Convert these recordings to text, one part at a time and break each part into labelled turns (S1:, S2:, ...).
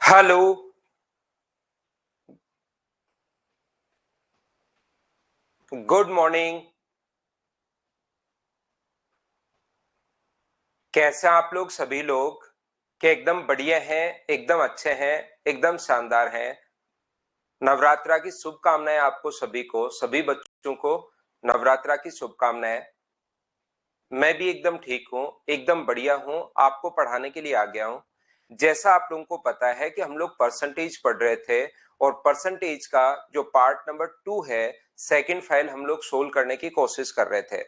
S1: Hello. Good morning. कैसे हैं आप लोग सभी लोग? क्या एकदम बढ़िया हैं, एकदम अच्छे हैं, एकदम शानदार हैं? नवरात्रा की शुभकामनाएं आपको सभी को, सभी बच्चों को नवरात्रा की शुभकामनाएं। मैं भी एकदम ठीक हूँ, एकदम बढ़िया हूँ, आपको पढ़ाने के लिए आ गया हूँ। जैसा आप लोगों को पता है कि हम लोग परसेंटेज पढ़ रहे थे और परसेंटेज का जो पार्ट नंबर 2 है, सेकंड फाइल हम लोग सोल्व करने की कोशिश कर रहे थे।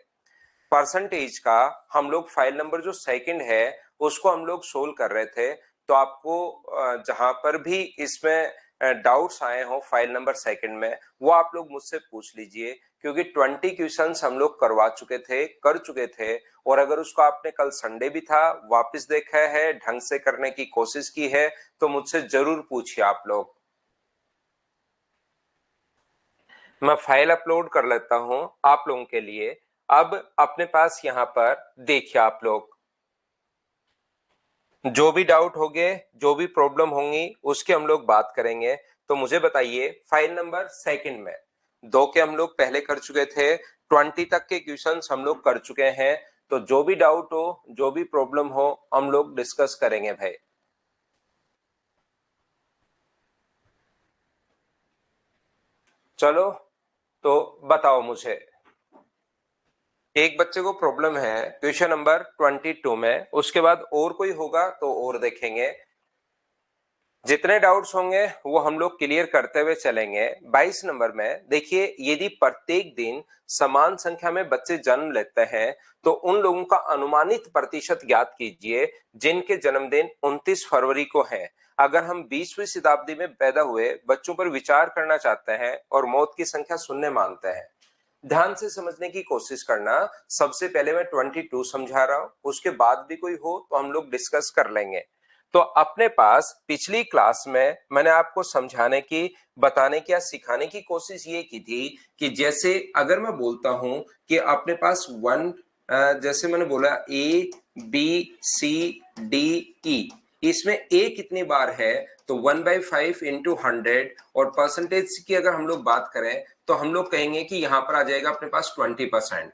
S1: परसेंटेज का हम लोग फाइल नंबर जो सेकंड है उसको हम लोग सोल्व कर रहे थे। तो आपको जहां पर भी इसमें डाउट्स आए हो फाइल नंबर सेकंड में, वो आप लोग मुझसे पूछ लीजिए, क्योंकि 20 क्वेश्चंस हम लोग करवा चुके थे, कर चुके थे। और अगर उसको आपने कल संडे भी था वापस देखा है, ढंग से करने की कोशिश की है, तो मुझसे जरूर पूछिए आप लोग। मैं फाइल अपलोड कर लेता हूं आप लोगों के लिए। अब अपने पास यहां पर देखिए आप लोग, जो भी डाउट होंगे, जो भी प्रॉब्लम होंगी, उसके हम लोग बात करेंगे। तो मुझे बताइए, फाइल नंबर सेकंड में 2 के हम लोग पहले कर चुके थे, 20 तक के क्वेश्चंस हम लोग कर चुके हैं। तो जो भी डाउट हो, जो भी प्रॉब्लम हो, हम लोग डिस्कस करेंगे भाई। चलो, तो बताओ मुझे। एक बच्चे को प्रॉब्लम है क्वेश्चन नंबर 22 में, उसके बाद और कोई होगा तो और देखेंगे। जितने डाउट्स होंगे वो हम लोग क्लियर करते हुए चलेंगे। 22 नंबर में देखिए, यदि प्रत्येक दिन समान संख्या में बच्चे जन्म लेते हैं तो उन लोगों का अनुमानित प्रतिशत ज्ञात कीजिए जिनके जन्मदिन 29 फरवरी को है। अगर हम 20वीं शताब्दी में पैदा हुए बच्चों पर विचार करना चाहते हैं और मौत की संख्या शून्य मानते हैं। ध्यान से समझने की कोशिश करना। सबसे पहले मैं 22 समझा रहा हूं, उसके बाद भी कोई हो तो हम लोग डिस्कस कर लेंगे। तो अपने पास पिछली क्लास में मैंने आपको समझाने की, बताने की या सिखाने की कोशिश ये की थी कि जैसे अगर मैं बोलता हूं कि अपने पास वन, जैसे मैंने बोला ए बी सी डी ई, इसमें ए कितनी बार है तो 1/5 इंटू 100। और परसेंटेज की अगर हम लोग बात करें तो हम लोग कहेंगे कि यहां पर आ जाएगा अपने पास 20%।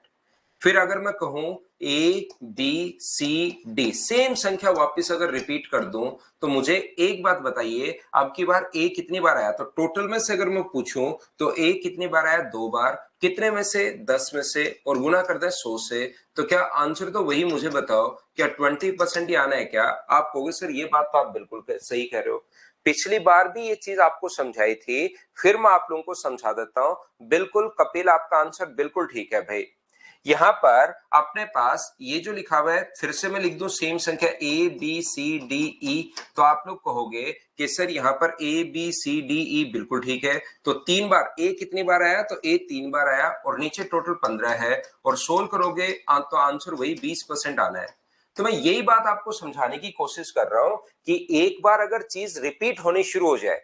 S1: फिर अगर मैं कहूं A B C D, same संख्या वापस अगर रिपीट कर दूं, तो मुझे एक बात बताइए, अब की बार ए कितनी बार आया? तो टोटल में से अगर मैं पूछूं तो ए कितनी बार आया? 2 बार। कितने में से? 10 में से, और गुना कर दे 100 से। तो क्या आंसर तो वही, मुझे बताओ क्या 20% ही आना है क्या? आप कहोगे सर ये बात तो आप बिल्कुल सही कह रहे हो, पिछली बार भी ये चीज आपको समझाई थी, फिर मैं आप लोगों को समझा देता हूं। बिल्कुल कपिल, आपका आंसर बिल्कुल ठीक है भाई। यहां पर अपने पास ये जो लिखा हुआ है, फिर से मैं लिख दूं सेम संख्या ए बी सी डी ई, तो आप लोग कहोगे कि सर यहां पर ए बी सी डी ई बिल्कुल ठीक है। तो 3 बार ए कितनी बार आया? तो ए 3 बार आया, और नीचे टोटल 15 है, और सोल्व करोगे तो आंसर वही 20% आना है। तो मैं यही बात आपको समझाने की कोशिश कर रहा हूं कि एक बार अगर चीज रिपीट होनी शुरू हो जाए,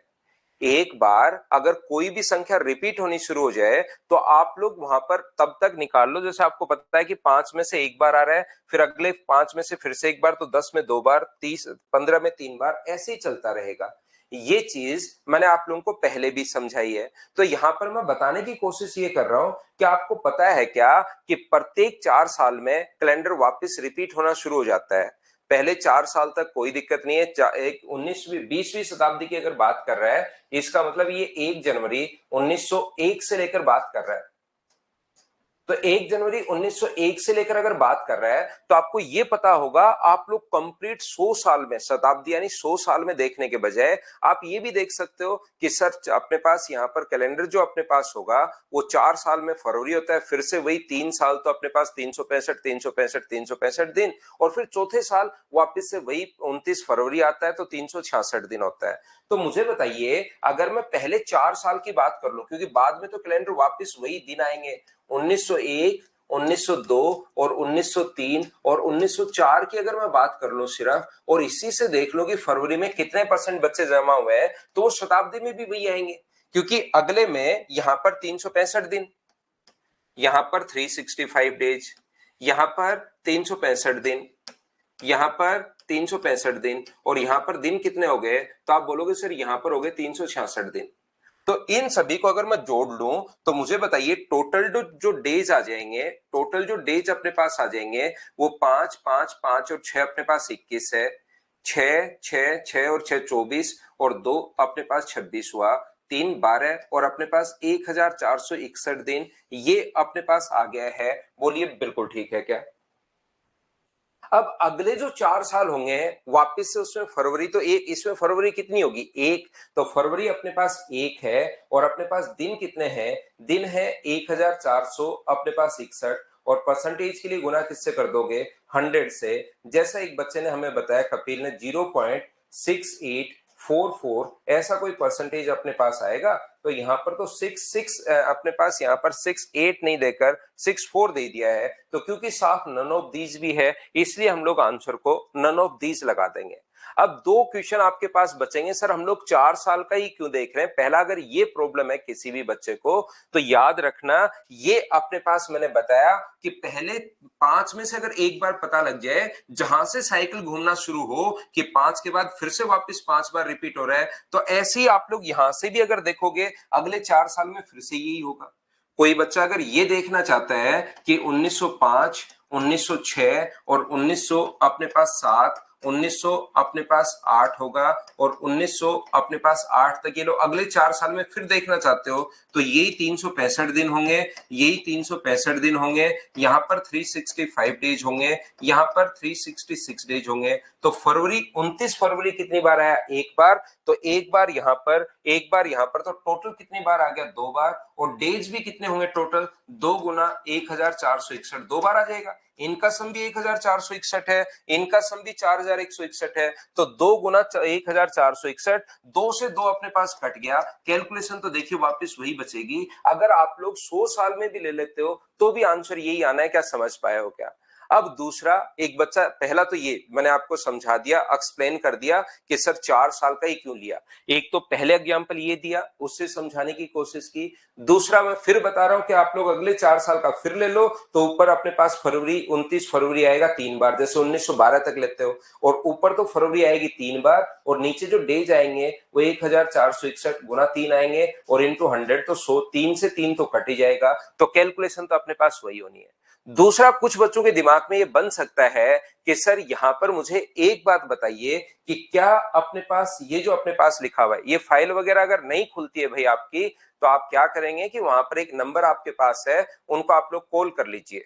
S1: एक बार अगर कोई भी संख्या रिपीट होनी शुरू हो जाए, तो आप लोग वहां पर तब तक निकाल लो, जैसे आपको पता है कि 5 में से एक बार आ रहा है, फिर अगले 5 में से फिर से एक बार, तो 10 में 2 बार, 30, 15 में 3 बार, ऐसे ही चलता रहेगा। ये चीज मैंने आप लोगों को पहले भी समझाई है। तो यहां पर मैं बताने की कोशिश ये कर रहा हूं कि आपको पता है क्या कि प्रत्येक 4 साल में कैलेंडर वापस रिपीट होना शुरू हो जाता है। पहले 4 साल तक कोई दिक्कत नहीं है। एक 19वीं 20वीं शताब्दी की अगर बात कर रहा है, इसका मतलब ये 1 जनवरी 1901 से लेकर बात कर रहा है। तो 1 जनवरी 1901 से लेकर अगर बात कर रहा है, तो आपको यह पता होगा, आप लोग कंप्लीट 100 साल में, शताब्दी यानी 100 साल में देखने के बजाय आप ये भी देख सकते हो कि सर अपने पास यहाँ पर कैलेंडर जो अपने पास होगा वो 4 साल में फरवरी होता है, फिर से वही 3 साल, तो अपने पास 365 दिन, और फिर चौथे साल वापस से वही 29 फरवरी आता है, तो 366 दिन होता है। तो मुझे बताइए, अगर मैं पहले 4 साल की बात कर लूं, क्योंकि बाद में तो कैलेंडर वापस वही दिन आएंगे, 1901, 1902 और 1903 और 1904 की अगर मैं बात कर लूं सिर्फ, और इसी से देख लो कि फरवरी में कितने % बच्चे जमा हुए हैं, तो वो शताब्दी में भी वही आएंगे, क्योंकि अगले में यहां पर 365 दिन, यहां पर 365 डेज, यहां पर 365 दिन, यहां पर 365 दिन, और यहाँ पर दिन कितने हो गए, तो आप बोलोगे सर यहाँ पर हो गए 366 दिन। तो इन सभी को अगर मैं जोड़ लूं तो मुझे बताइए टोटल जो डेज आ जाएंगे, टोटल जो डेज अपने पास आ जाएंगे वो 5 5 5 और 6 अपने पास 21 है, 6 6 6 और 6 24 और 2 अपने पास 26 हुआ, 3 12 और अपने पास 1461 दिन ये अपने पास आ गया है। बोलिए बिल्कुल ठीक है क्या? अब अगले जो 4 साल होंगे वापस से उसमें फरवरी, तो एक इसमें फरवरी कितनी होगी, एक, तो फरवरी अपने पास एक है और अपने पास दिन कितने हैं, दिन है 1400 अपने पास 61, और परसेंटेज के लिए गुना किससे कर दोगे, 100 से। जैसा एक बच्चे ने हमें बताया, कपिल ने 0.6844 ऐसा कोई परसेंटेज अपने पास आएगा। तो यहाँ पर तो 66 अपने पास यहाँ पर 68 नहीं देकर 64 दे दिया है, तो क्योंकि साफ नन ऑफ दीज भी है इसलिए हम लोग आंसर को नन ऑफ दीज लगा देंगे। अब दो क्वेश्चन आपके पास बचेंगे, सर हम लोग 4 साल का ही क्यों देख रहे हैं। पहला, अगर ये प्रॉब्लम है किसी भी बच्चे को तो याद रखना ये अपने पास मैंने बताया कि पहले 5 में से अगर एक बार पता लग जाए, जहां से साइकिल घूमना शुरू हो कि 5 के बाद फिर से वापस 5 बार रिपीट हो रहा है, तो ऐसे ही आप लोग यहां से भी अगर देखोगे अगले 4 साल में फिर से यही होगा। कोई बच्चा अगर ये देखना चाहता है कि 1905, 1906 और 1900 अपने पास 7, 1900 अपने पास 8 होगा और 1900 अपने पास 8 तक, ये लोग अगले 4 साल में फिर देखना चाहते हो तो यही 365 दिन होंगे, यही 365 दिन होंगे, यहाँ पर 365 डेज होंगे, यहाँ पर 366 डेज होंगे। तो फरवरी 29 फरवरी कितनी बार आया, एक बार, तो एक बार यहाँ पर, एक बार यहाँ पर, तो टोटल कितनी बार आ गया, 2 बार, और डेज भी कितने होंगे टोटल, 2 गुना 1461, 2 बार आ जाएगा। इनका सम भी 1461 है, इनका सम भी 4161 है, तो 2 गुना 1461, 2 से 2 अपने पास कट गया, कैलकुलेशन तो देखिए वापस वही बचेगी। अगर आप लोग 100 साल में भी ले लेते हो तो भी आंसर यही आना है। क्या समझ पाए हो क्या? अब दूसरा, एक बच्चा, पहला तो ये मैंने आपको समझा दिया, एक्सप्लेन कर दिया कि सर 4 साल का ही क्यों लिया। एक तो पहले एग्जांपल ये दिया, उससे समझाने की कोशिश की। दूसरा मैं फिर बता रहा हूं कि आप लोग अगले 4 साल का फिर ले लो तो ऊपर अपने पास फरवरी 29 फरवरी आएगा 3 बार, जैसे 1912 तक लेते हो, और ऊपर तो फरवरी आएगी 3 बार, और नीचे जो डेज आएंगे वो 1461 गुना 3 आएंगे और इंटू 100, तो 100, 3 से 3 तो कट ही जाएगा, तो कैलकुलेशन तो अपने पास वही होनी है। दूसरा, कुछ बच्चों के दिमाग में ये बन सकता है कि सर यहां पर मुझे एक बात बताइए कि क्या अपने पास ये जो अपने पास लिखा हुआ है, ये फाइल वगैरह अगर नहीं खुलती है भाई आपकी, तो आप क्या करेंगे कि वहां पर एक नंबर आपके पास है, उनको आप लोग कॉल कर लीजिए।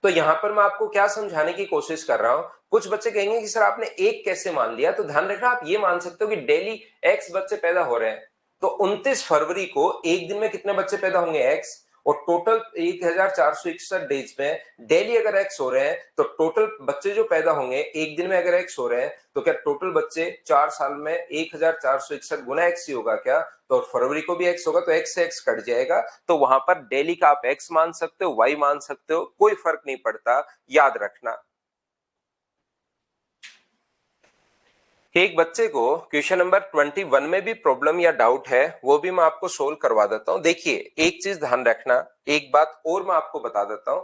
S1: तो यहां पर मैं आपको क्या समझाने की कोशिश कर रहा हूं, कुछ बच्चे कहेंगे कि सर आपने एक कैसे मान लिया, तो ध्यान रखना आप ये मान सकते हो कि डेली एक्स बच्चे पैदा हो रहे हैं, तो 29 फरवरी को एक दिन में कितने बच्चे पैदा होंगे, एक्स, और टोटल 1461 डेज में डेली अगर एक्स हो रहे हैं तो टोटल बच्चे जो पैदा होंगे एक दिन में अगर एक्स हो रहे हैं तो क्या टोटल बच्चे 4 साल में 1461 गुना एक्स ही होगा क्या, तो फरवरी को भी एक्स होगा, तो एक्स से एक्स कट जाएगा, तो वहां पर डेली का आप एक्स मान सकते हो, वाई मान सकते हो, कोई फर्क नहीं पड़ता, याद रखना। एक बच्चे को क्वेश्चन नंबर 21 में भी प्रॉब्लम या डाउट है, वो भी मैं आपको सोल्व करवा देता हूं। देखिए एक चीज ध्यान रखना, एक बात और मैं आपको बता देता हूं,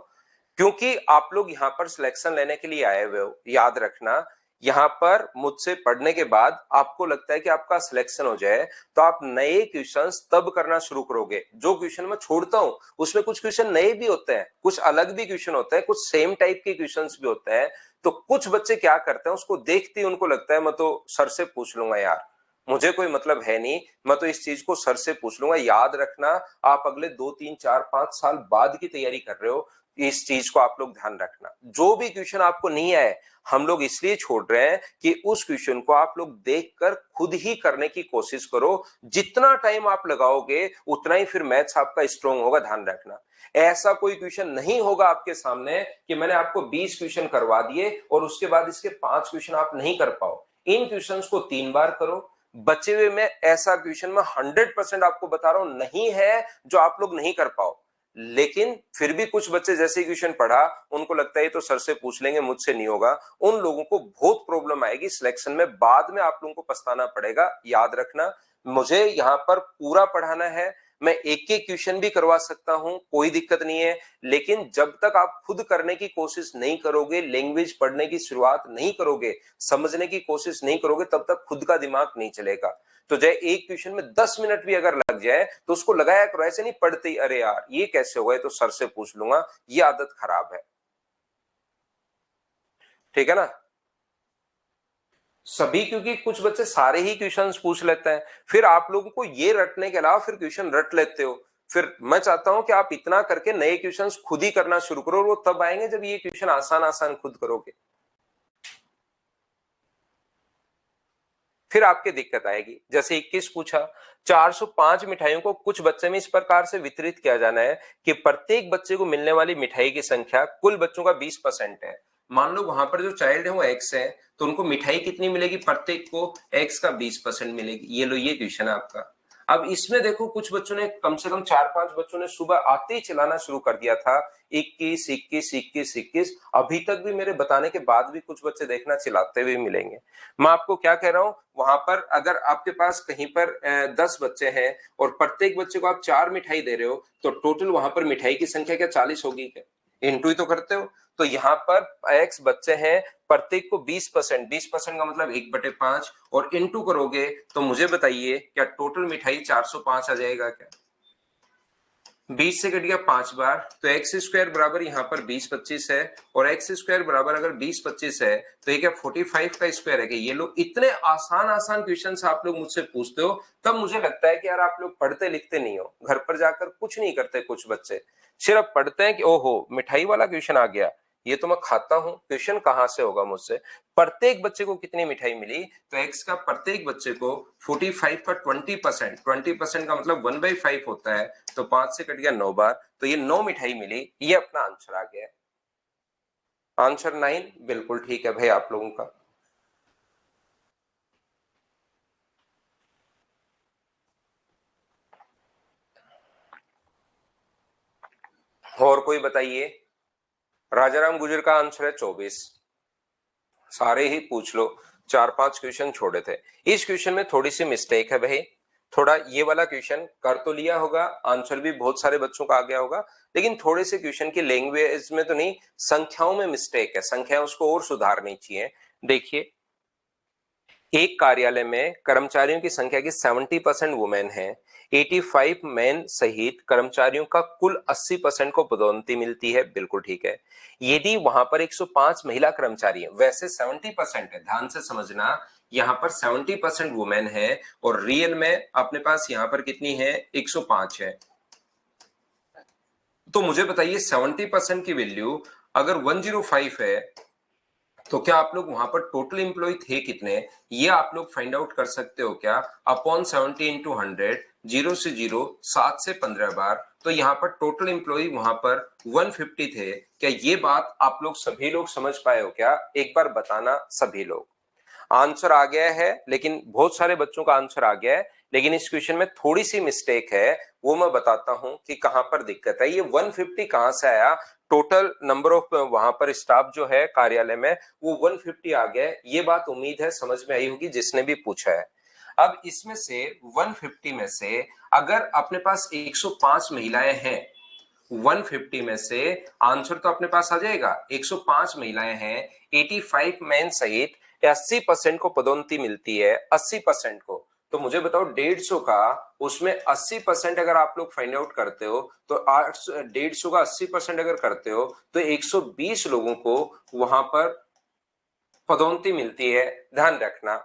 S1: क्योंकि आप लोग यहां पर सिलेक्शन लेने के लिए आए हुए हो, याद रखना यहां पर मुझसे पढ़ने के बाद आपको लगता है कि आपका सिलेक्शन हो जाए तो आप नए क्वेश्चंस तब करना शुरू करोगे। जो क्वेश्चन मैं छोड़ता हूं उसमें कुछ क्वेश्चन नए भी होते हैं, कुछ अलग भी क्वेश्चन होते हैं, कुछ सेम टाइप के क्वेश्चंस भी होते हैं। तो कुछ बच्चे क्या करते हैं, उसको देखते ही उनको लगता है मैं तो सर से पूछ लूंगा यार, मुझे कोई मतलब है नहीं, मैं तो इस चीज को सर से पूछ लूंगा। याद रखना आप अगले 2 3 4 5 साल बाद की तैयारी कर रहे हो, इस चीज को आप लोग ध्यान रखना। जो भी क्वेश्चन आपको नहीं आए हम लोग इसलिए छोड़ रहे हैं कि उस क्वेश्चन को आप लोग देखकर खुद ही करने की कोशिश करो। जितना टाइम आप लगाओगे उतना ही फिर मैथ्स आपका स्ट्रांग होगा, ध्यान रखना। ऐसा कोई क्वेश्चन नहीं होगा आपके सामने कि मैंने आपको 20 क्वेश्चन करवा दिए और उसके बाद इसके 5 क्वेश्चन आप नहीं कर पाओ। इन क्वेश्चंस को 3 बार करो। बचे हुए में ऐसा क्वेश्चन मैं 100% आपको बता रहा हूं नहीं है जो आप लोग नहीं कर पाओ, लेकिन फिर भी कुछ बच्चे जैसे क्वेश्चन पढ़ा उनको लगता है तो सर से पूछ लेंगे, मुझसे नहीं होगा, उन लोगों को बहुत प्रॉब्लम आएगी सिलेक्शन में, बाद में आप लोगों को पछताना पड़ेगा। याद रखना मुझे यहां पर पूरा पढ़ाना है, मैं एक एक क्वेश्चन भी करवा सकता हूं, कोई दिक्कत नहीं है, लेकिन जब तक आप खुद करने की कोशिश नहीं करोगे, लैंग्वेज पढ़ने की शुरुआत नहीं करोगे, समझने की कोशिश नहीं करोगे, तब तक खुद का दिमाग नहीं चलेगा। तो चाहे एक क्वेश्चन में 10 मिनट भी अगर लग जाए तो उसको लगाया करो, ऐसे नहीं पढ़ते ही अरे यार ये कैसे होगा, तो सर से पूछ लूंगा, ये आदत खराब है। ठीक है ना सभी, क्योंकि कुछ बच्चे सारे ही क्वेश्चंस पूछ लेते हैं, फिर आप लोगों को ये रटने के अलावा फिर क्वेश्चन रट लेते हो। फिर मैं चाहता हूं कि आप इतना करके नए क्वेश्चंस खुद ही करना शुरू करो, और वो तब आएंगे जब ये क्वेश्चन आसान आसान खुद करोगे, फिर आपके दिक्कत आएगी। जैसे 21 पूछा, 405 मिठाइयों को कुछ बच्चे में इस प्रकार से वितरित किया जाना है कि प्रत्येक बच्चे को मिलने वाली मिठाई की संख्या कुल बच्चों का 20% है। मान लो वहां पर जो चाइल्ड है वो एक्स है, तो उनको मिठाई कितनी मिलेगी, प्रत्येक को एक्स का 20% मिलेगी। ये लो, ये क्वेश्चन है आपका। अब इसमें देखो कुछ बच्चों ने, कम से कम 4-5 बच्चों ने सुबह आते ही चलाना शुरू कर दिया था, 21 21 21 21। अभी तक भी मेरे बताने के बाद भी कुछ बच्चे देखना चिल्लाते हुए मिलेंगे। मैं आपको क्या कह रहा हूं, वहां पर अगर आपके पास कहीं पर 10 बच्चे हैं और प्रत्येक बच्चे को आप 4 मिठाई दे रहे हो, तो टोटल वहां पर मिठाई की संख्या क्या 40 होगी क्या? इंटू ही तो करते हो। तो यहाँ पर एक्स बच्चे हैं, प्रत्येक को 20%, 20% का मतलब 1/5, और इंटू करोगे तो मुझे बताइए क्या टोटल मिठाई 405 आ जाएगा क्या? 20 से कट गया 5 बार, तो एक्स स्क्वायर बराबर यहाँ पर 20-25 है, और एक्स स्क्वायर बराबर अगर 20-25 है तो ये क्या 45 का स्क्वायर है कि? ये लोग इतने आसान आसान क्वेश्चंस आप लोग मुझसे पूछते हो, तब मुझे लगता है कि यार आप लोग पढ़ते लिखते नहीं हो, घर पर जाकर कुछ नहीं करते। कुछ बच्चे सिर्फ पढ़ते हैं कि ओहो मिठाई वाला क्वेश्चन आ गया, ये तो मैं खाता हूं, क्वेश्चन कहां से होगा मुझसे। प्रत्येक बच्चे को कितनी मिठाई मिली, तो एक्स का प्रत्येक बच्चे को 45 का 20%, 20% का मतलब 1/5 होता है, तो 5 से कट गया 9 बार, तो ये 9 मिठाई मिली। ये अपना आंसर आ गया। आंसर 9 बिल्कुल ठीक है भाई आप लोगों का। और कोई बताइए। राजाराम गुजर का आंसर है 24। सारे ही पूछ लो, 4-5 क्वेश्चन छोड़े थे। इस क्वेश्चन में थोड़ी सी मिस्टेक है भाई, थोड़ा ये वाला क्वेश्चन कर तो लिया होगा, आंसर भी बहुत सारे बच्चों का आ गया होगा, लेकिन थोड़े से क्वेश्चन की लैंग्वेज में तो नहीं, संख्याओं में मिस्टेक है, संख्या उसको और सुधारनी चाहिए। देखिए, एक कार्यालय में कर्मचारियों की संख्या की 70% वुमेन है, 85 मैन सहित कर्मचारियों का कुल 80% को पदोन्नति मिलती है, बिल्कुल ठीक है। यदि वहां पर 105 महिला कर्मचारी है, वैसे 70% है, ध्यान से समझना, यहाँ पर 70% वुमेन है, और रियल में अपने पास यहाँ पर कितनी है, 105 है। तो मुझे बताइए 70% की वैल्यू अगर 105 है, तो क्या आप लोग वहां पर टोटल एम्प्लॉय थे कितने, ये आप लोग फाइंड आउट कर सकते हो क्या? अपॉन 70 इंटू 100, 0 से 0, 7 से 15 बार, तो यहाँ पर टोटल एम्प्लॉय वहां पर 150 थे। क्या ये बात आप लोग सभी लोग समझ पाए हो क्या? एक बार बताना सभी लोग। आंसर आ गया है, लेकिन बहुत सारे बच्चों का आंसर आ गया है, लेकिन इस क्वेश्चन में थोड़ी सी मिस्टेक है, वो मैं बताता हूं कि कहां पर दिक्कत है। ये 150 कहां से आया? टोटल नंबर ऑफ वहां पर स्टाफ जो है कार्यालय में, वो 150 आ गया। ये बात उम्मीद है समझ में आई होगी जिसने भी पूछा है। अब इसमें से 150 में से अगर अपने पास 105 महिलाएं हैं, 150 में से आंसर तो अपने पास आ जाएगा, 105 महिलाएं हैं, 85 मैन सहित 80% को पदोन्नति मिलती है, 80% को। तो मुझे बताओ 150 का, उसमें 80% अगर आप लोग फाइंड आउट करते हो, तो 150 का 80% अगर करते हो, तो 120 लोगों को वहां पर पदोन्नति मिलती है। ध्यान रखना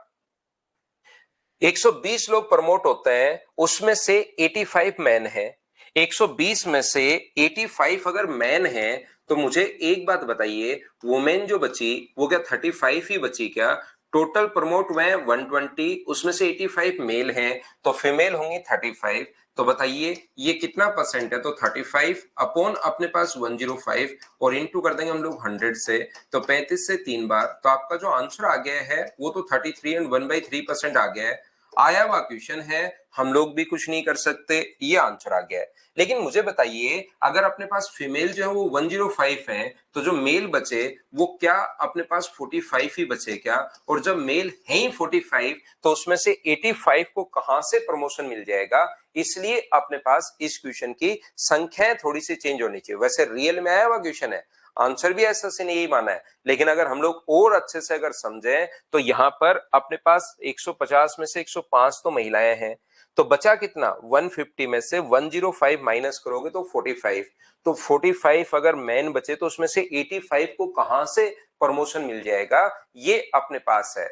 S1: 120 लोग प्रमोट होते हैं, उसमें से 85 मैन है, 120 में से 85 अगर मैन है, तो मुझे एक बात बताइए, वुमेन जो बची वो क्या 35 ही बची क्या? टोटल प्रमोट हुए 120, उसमें से 85 मेल हैं, तो फीमेल होंगी 35। तो बताइए ये कितना परसेंट है? तो 35 अपॉन अपने पास 105, और इंटू कर देंगे हम लोग 100 से, तो 35 से 3 बार, तो आपका जो आंसर आ गया है वो तो 33 एंड 1/3% आ गया है। आया हुआ क्वेश्चन है, हम लोग भी कुछ नहीं कर सकते, ये आंसर आ गया है। लेकिन मुझे बताइए, अगर अपने पास फीमेल जो है वो 105 है, तो जो मेल बचे वो क्या अपने पास 45 ही बचे क्या? और जब मेल है ही 45, तो उसमें से 85 को कहां से प्रमोशन मिल जाएगा? इसलिए अपने पास इस क्वेश्चन की संख्याएं थोड़ी सी चेंज होनी चाहिए। वैसे रियल में आया हुआ क्वेश्चन है, आंसर भी ऐसा से नहीं माना है, लेकिन अगर हम लोग और अच्छे से अगर समझें तो यहां पर अपने पास 150 में से 105 तो महिलाएं हैं, तो बचा कितना? 150 में से 105 माइनस करोगे तो 45, तो 45 अगर मैन बचे तो उसमें से 85 को कहां से प्रमोशन मिल जाएगा? ये अपने पास है।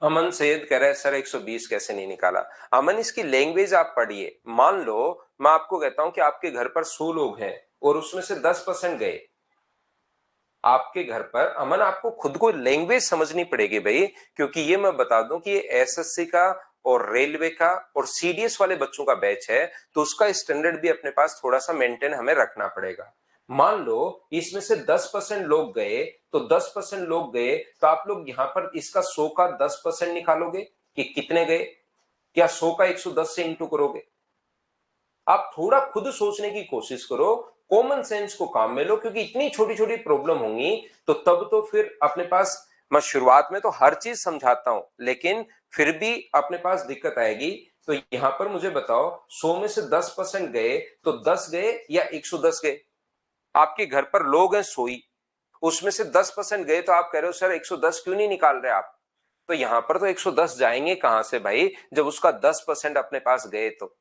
S1: अमन सैयद कह रहा है सर 120 कैसे नहीं निकाला? अमन, इसकी लैंग्वेज आप पढ़िए। मान लो मैं आपको कहता हूं कि आपके घर पर 100 लोग हैं और उसमें से 10% गए आपके घर पर। अमन, आपको खुद को लैंग्वेज समझनी पड़ेगी भाई, क्योंकि ये मैं बता दूं कि ये एसएससी का और रेलवे का और सीडीएस वाले बच्चों का बैच है, तो उसका स्टैंडर्ड भी अपने पास थोड़ा सा मेंटेन हमें रखना पड़ेगा। मान लो इसमें से 10% लोग गए, तो 10% लोग गए, तो आप लोग यहां पर इसका 100 का 10% निकालोगे कि कितने गए? क्या 100 का 110 से इंटू करोगे? आप थोड़ा खुद सोचने की कोशिश करो, कॉमन सेंस को काम में लो, क्योंकि इतनी छोटी छोटी प्रॉब्लम होंगी तो तब तो फिर अपने पास, मैं शुरुआत में तो हर चीज समझाता हूं लेकिन फिर भी अपने पास दिक्कत आएगी। तो यहां पर मुझे बताओ, 100 में से 10% गए तो 10 गए या 110 गए? आपके घर पर लोग हैं 100 ही, उसमें से 10% गए, तो आप कह रहे हो सर 110 क्यों नहीं निकाल रहे आप? तो यहां पर तो 110 जाएंगे कहां से भाई, जब उसका 10% अपने पास गए तो।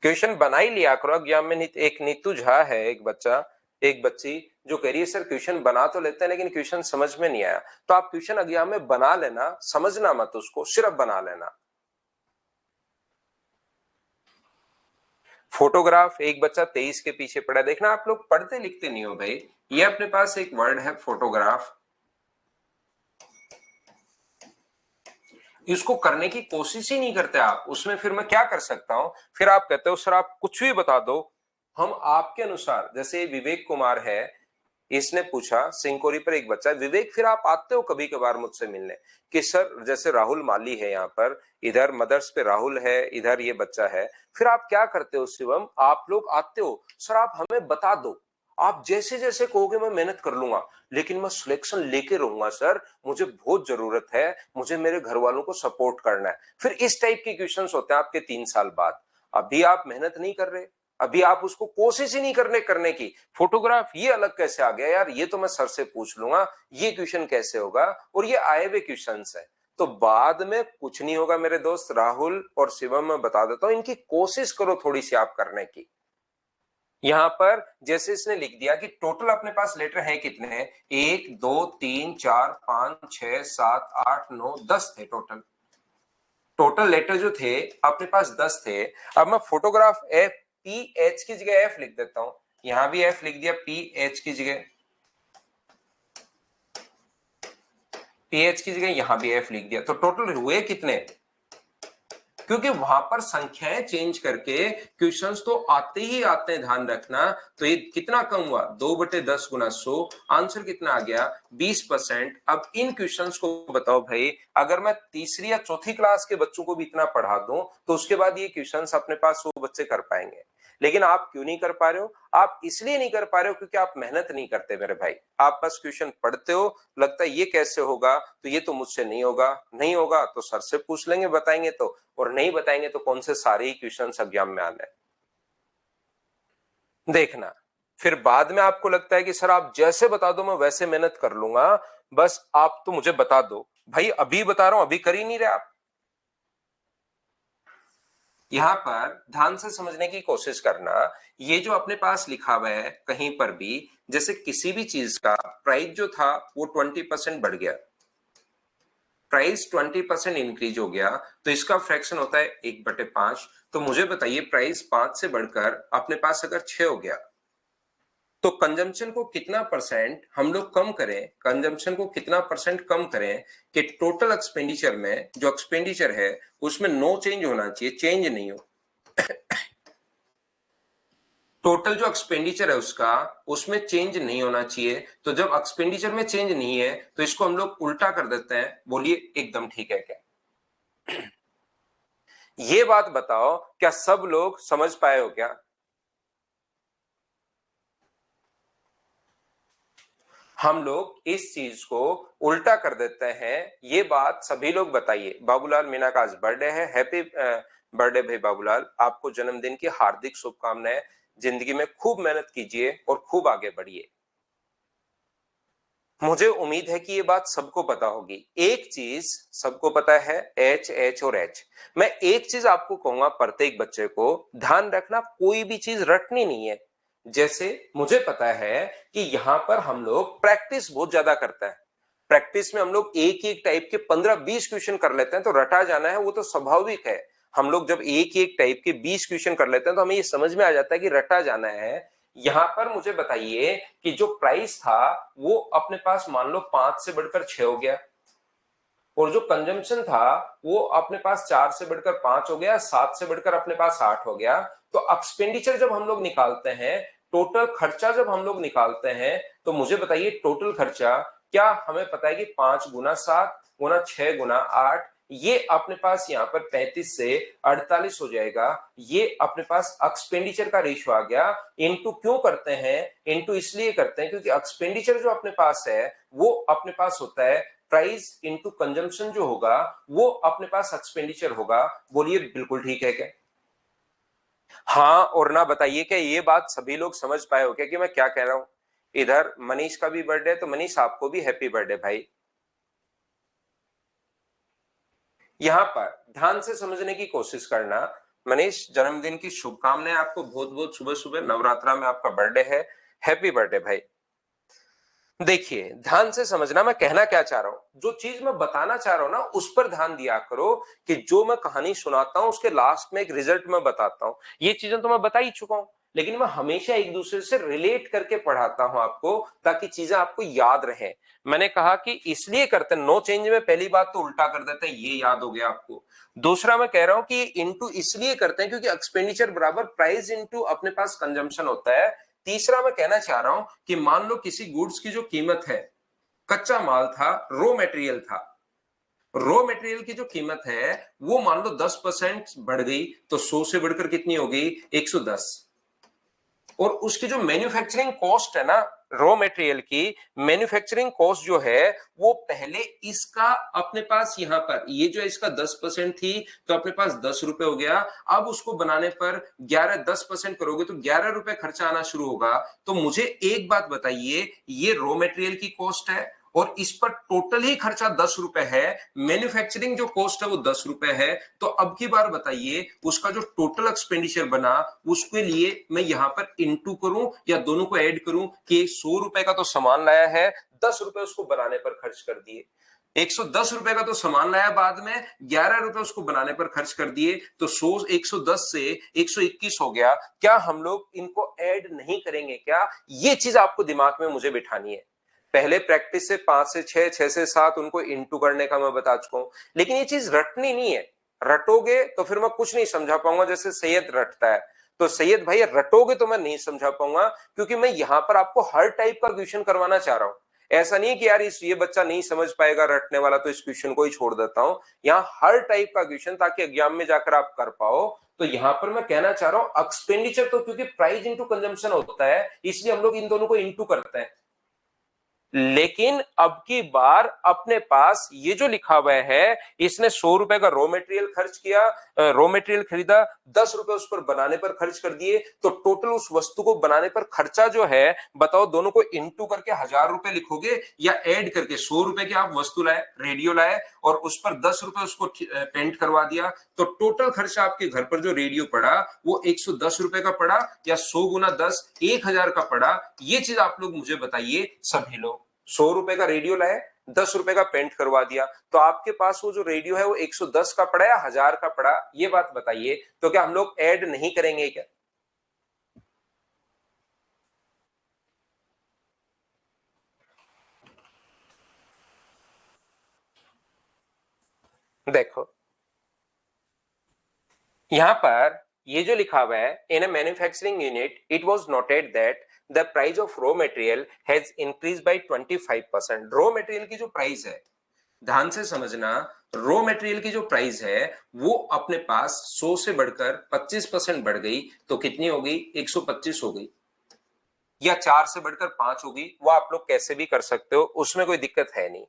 S1: क्वेश्चन बना ही लिया करो एग्जाम में। एक नीतू झा है, एक बच्चा, एक बच्ची जो कह रही है सर क्वेश्चन बना तो लेते हैं लेकिन क्वेश्चन समझ में नहीं आया। तो आप क्वेश्चन एग्जाम में बना लेना, समझना मत उसको, सिर्फ बना लेना। फोटोग्राफ, एक बच्चा 23 के पीछे पड़ा। देखना आप लोग पढ़ते लिखते नहीं हो भाई। ये अपने पास एक वर्ड है फोटोग्राफ, इसको करने की कोशिश ही नहीं करते आप। उसमें फिर मैं क्या कर सकता हूं? फिर आप कहते हो सर आप कुछ भी बता दो, हम आपके अनुसार। जैसे विवेक कुमार है, इसने पूछा, सिंकोरी पर एक बच्चा है, विवेक फिर आप आते हो कभी कभार मुझसे मिलने कि सर, जैसे राहुल माली है यहाँ पर, इधर मदर्स पे राहुल है, इधर ये बच्चा है, फिर आप क्या करते हो शिवम? आप लोग आते हो, सर आप हमें बता दो, आप जैसे जैसे कहोगे मैं मेहनत कर लूंगा, लेकिन मैं सिलेक्शन लेके रहूंगा सर, मुझे बहुत जरूरत है, मुझे मेरे घर वालों को सपोर्ट करना है। फिर इस टाइप के क्वेश्चंस होते हैं आपके 3 साल बाद। अभी आप मेहनत नहीं कर रहे, अभी आप उसको कोशिश ही नहीं करने की। फोटोग्राफ ये अलग कैसे आ गया यार? ये तो मैं सर से पूछ लूंगा, ये क्वेश्चन कैसे होगा? और ये आए हुए क्वेश्चन है, तो बाद में कुछ नहीं होगा मेरे दोस्त। राहुल और शिवम मैं बता देता हूं, इनकी कोशिश करो थोड़ी सी आप करने की। यहां पर जैसे इसने लिख दिया कि टोटल अपने पास लेटर है कितने हैं, 1 2 3 4 5 6 7 8 9 10 थे टोटल। टोटल लेटर जो थे अपने पास 10 थे। अब मैं फोटोग्राफ एफ, पी एच की जगह एफ लिख देता हूं, यहां भी एफ लिख दिया, पी एच की जगह, पी एच की जगह यहां भी एफ लिख दिया। तो टोटल हुए कितने? क्योंकि वहां पर संख्याएं चेंज करके क्वेश्चंस तो आते ही आते हैं, ध्यान रखना। तो ये कितना कम हुआ? 2/10 गुना 100, आंसर कितना आ गया? 20%। अब इन क्वेश्चंस को बताओ भाई, अगर मैं तीसरी या चौथी क्लास के बच्चों को भी इतना पढ़ा दूं तो उसके बाद ये क्वेश्चंस अपने पास 100 बच्चे कर पाएंगे। लेकिन आप क्यों नहीं कर पा रहे हो? आप इसलिए नहीं कर पा रहे हो क्योंकि आप मेहनत नहीं करते मेरे भाई। आप बस क्वेश्चन पढ़ते हो, लगता है ये कैसे होगा, तो ये तो मुझसे नहीं होगा, नहीं होगा तो सर से पूछ लेंगे, बताएंगे तो, और नहीं बताएंगे तो कौन से सारे ही क्वेश्चन एग्जाम में आने। देखना, फिर बाद में आपको लगता है कि सर आप जैसे बता दो मैं वैसे मेहनत कर लूंगा, बस आप तो मुझे बता दो। भाई अभी बता रहा हूं, अभी कर ही नहीं रहे आप। यहां पर ध्यान से समझने की कोशिश करना, ये जो अपने पास लिखा हुआ है कहीं पर भी, जैसे किसी भी चीज का प्राइस जो था वो 20% बढ़ गया, प्राइस 20% इंक्रीज हो गया, तो इसका फ्रैक्शन होता है 1/5। तो मुझे बताइए प्राइस 5 से बढ़कर अपने पास अगर 6 हो गया, तो कंजम्पशन को कितना परसेंट हम लोग कम करें, कंजम्पशन को कितना परसेंट कम करें कि टोटल एक्सपेंडिचर में जो एक्सपेंडिचर है उसमें नो चेंज होना चाहिए, चेंज नहीं हो। टोटल जो एक्सपेंडिचर है उसका, उसमें चेंज नहीं होना चाहिए। तो जब एक्सपेंडिचर में चेंज नहीं है तो इसको हम लोग उल्टा कर देते हैं। बोलिए एकदम ठीक है क्या? ये बात बताओ, क्या सब लोग समझ पाए हो क्या? हम लोग इस चीज को उल्टा कर देते हैं। ये बात सभी लोग बताइए। बाबूलाल मीना का आज बर्थडे है, हैप्पी बर्थडे भाई बाबूलाल, आपको जन्मदिन की हार्दिक शुभकामनाएं। जिंदगी में खूब मेहनत कीजिए और खूब आगे बढ़िए। मुझे उम्मीद है कि ये बात सबको पता होगी। एक चीज सबको पता है, एच एच और एच। मैं एक चीज आपको कहूंगा, प्रत्येक बच्चे को ध्यान रखना, कोई भी चीज रटनी नहीं है। जैसे मुझे पता है कि यहाँ पर हम लोग प्रैक्टिस बहुत ज्यादा करते हैं। प्रैक्टिस में हम लोग एक एक टाइप के 15-20 क्वेश्चन कर लेते हैं, तो रटा जाना है वो तो स्वाभाविक है। हम लोग जब एक एक टाइप के 20 क्वेश्चन कर लेते हैं तो हमें ये समझ में आ जाता है कि रटा जाना है। यहां पर मुझे बताइए कि जो प्राइस था वो अपने पास मान लो 5 से बढ़कर 6 हो गया, और जो कंजम्पशन था वो अपने पास 4 से बढ़कर 5 हो गया, 7 से बढ़कर अपने पास 8 हो गया। तो एक्सपेंडिचर जब हम लोग निकालते हैं, टोटल खर्चा जब हम लोग निकालते हैं, तो मुझे बताइए टोटल खर्चा क्या हमें पता है कि 5 गुना 7 गुना 6 गुना 8, ये अपने पास यहाँ पर 35 से 48 हो जाएगा। ये अपने पास एक्सपेंडिचर का रेशियो आ गया। इनटू क्यों करते हैं? इनटू इसलिए करते हैं क्योंकि एक्सपेंडिचर जो अपने पास है वो अपने पास होता है प्राइस इनटू कंजम्पशन, जो होगा वो अपने पास एक्सपेंडिचर होगा। बोलिए बिल्कुल ठीक है क्या? हाँ और ना बताइए क्या ये बात सभी लोग समझ पाए हो क्या कि मैं क्या कह रहा हूं? इधर मनीष का भी बर्थडे है, तो मनीष आपको भी हैप्पी बर्थडे भाई। यहां पर ध्यान से समझने की कोशिश करना। मनीष जन्मदिन की शुभकामनाएं आपको बहुत बहुत। सुबह सुबह नवरात्रा में आपका बर्थडे है, हैप्पी बर्थडे भाई। देखिए ध्यान से समझना मैं कहना क्या चाह रहा हूं। जो चीज मैं बताना चाह रहा हूं ना उस पर ध्यान दिया करो कि जो मैं कहानी सुनाता हूं उसके लास्ट में एक रिजल्ट मैं बताता हूं। ये चीजें तो मैं बता ही चुका हूं, लेकिन मैं हमेशा एक दूसरे से रिलेट करके पढ़ाता हूं आपको, ताकि चीजें आपको याद रहे। मैंने कहा कि इसलिए करते नो चेंज में पहली बात तो उल्टा कर देते हैं, ये याद हो गया आपको। दूसरा मैं कह रहा हूं कि इनटू इसलिए करते हैं क्योंकि एक्सपेंडिचर बराबर प्राइस इनटू अपने पास कंजम्पशन होता है। तीसरा मैं कहना चाह रहा हूं कि मान लो किसी गुड्स की जो कीमत है, कच्चा माल था, रॉ मटेरियल था, रॉ मटेरियल की जो कीमत है वो मान लो 10% बढ़ गई, तो 100 से बढ़कर कितनी हो गई? 110। और उसकी जो मैन्युफैक्चरिंग कॉस्ट है ना, रॉ मटेरियल की मैन्युफैक्चरिंग कॉस्ट जो है वो पहले इसका अपने पास यहां पर ये जो है इसका 10% थी, तो अपने पास 10 रुपए हो गया। अब उसको बनाने पर 11-10% करोगे तो 11 रुपए खर्चा आना शुरू होगा। तो मुझे एक बात बताइए, ये रॉ मटेरियल की कॉस्ट है और इस पर टोटल ही खर्चा 10 रुपए है, मैन्युफैक्चरिंग जो कॉस्ट है वो 10 रुपए है। तो अब की बार बताइए उसका जो टोटल एक्सपेंडिचर बना उसके लिए मैं यहां पर इनटू करूं या दोनों को ऐड करूं कि 100 रुपए का तो सामान लाया है, 10 रुपए उसको बनाने पर खर्च कर दिए। 110 रुपए का तो सामान लाया, बाद में 11 रुपए उसको बनाने पर खर्च कर दिए, तो 110 से 121 हो गया। क्या हम लोग इनको ऐड नहीं करेंगे क्या? ये चीज आपको दिमाग में मुझे बिठानी है। पहले प्रैक्टिस से 5 से 6, 6 से 7 उनको इंटू करने का मैं बता चुका हूं, लेकिन ये चीज रटनी नहीं है। रटोगे तो फिर मैं कुछ नहीं समझा पाऊंगा, जैसे सैयद रटता है। तो सैयद भाई रटोगे तो मैं नहीं समझा पाऊंगा, क्योंकि मैं यहां पर आपको हर टाइप का क्वेश्चन करवाना चाह रहा हूं। ऐसा नहीं है कि यार इस ये बच्चा नहीं समझ पाएगा रटने वाला तो इस क्वेश्चन को ही छोड़ देता हूं। यहाँ हर टाइप का क्वेश्चन, ताकि एग्जाम में जाकर आप कर पाओ। तो यहां पर मैं कहना चाह रहा हूं एक्सपेंडिचर तो क्योंकि प्राइस इंटू कंजम्पशन होता है, इसलिए हम लोग इन दोनों को इंटू करते हैं। लेकिन अब की बार अपने पास ये जो लिखा हुआ है, इसने 100 रुपए का रॉ मटेरियल खर्च किया, रॉ मटेरियल खरीदा, 10 रुपए उस पर बनाने पर खर्च कर दिए, तो टोटल उस वस्तु को बनाने पर खर्चा जो है, बताओ दोनों को इंटू करके 1000 रुपए लिखोगे या ऐड करके? 100 रुपए की आप वस्तु लाए, रेडियो लाए, और उस पर 10 रुपए उसको पेंट करवा दिया, तो टोटल खर्चा आपके घर पर जो रेडियो पड़ा वो 110 रुपए का पड़ा या 100 गुना 10 1000 का पड़ा? ये चीज आप लोग मुझे बताइए सभी लोग। 100 रुपए का रेडियो लाए, 10 रुपए का पेंट करवा दिया, तो आपके पास वो जो रेडियो है वो 110 का पड़ा या 1000 का पड़ा? ये बात बताइए। तो क्या हम लोग ऐड नहीं करेंगे क्या? देखो यहां पर ये जो लिखा हुआ है, in a manufacturing unit it was noted that the price of raw material has increase by 25%। Raw material की जो प्राइस है, ध्यान से समझना, रॉ मटेरियल की जो प्राइस है वो अपने पास 100 से बढ़कर 25% बढ़ गई, तो कितनी हो गई? 125 हो गई, या 4 से बढ़कर 5 होगी, वो आप लोग कैसे भी कर सकते हो, उसमें कोई दिक्कत है नहीं।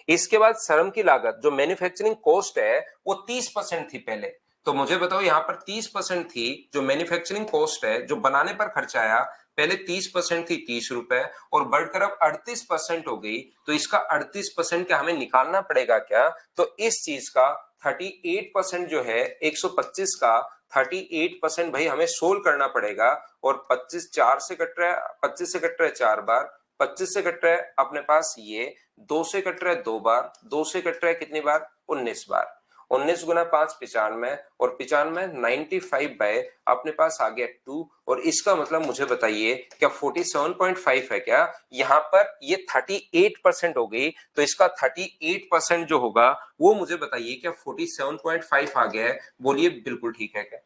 S1: इसके बाद श्रम की लागत, जो मैन्युफैक्चरिंग कॉस्ट है, वो 30% थी पहले। तो मुझे बताओ यहां पर 30% थी, जो मैन्युफैक्चरिंग कॉस्ट है, जो बनाने पर खर्चा आया, पहले 30% थी 30 रुपए, और बढ़कर अब 38% हो गई। तो इसका 38% का हमें निकालना पड़ेगा क्या? तो इस चीज का 38% जो है 125 का 38% भाई हमें सोल्व करना पड़ेगा। और 25 4 से कट रहा है, 25 से कट रहा है 4 बार, 25 से कट रहा है अपने पास ये, 2 से कट रहा है 2 बार, 2 से कट रहा है कितनी बार? 19 बार। 19 गुना 5 95, और 95 95 बाय अपने पास आ गया 2। और इसका मतलब मुझे बताइए क्या 47.5 है क्या? यहां पर ये 38% हो गई, तो इसका 38% जो होगा वो मुझे बताइए क्या 47.5 आ गया है? बोलिए बिल्कुल ठीक है क्या?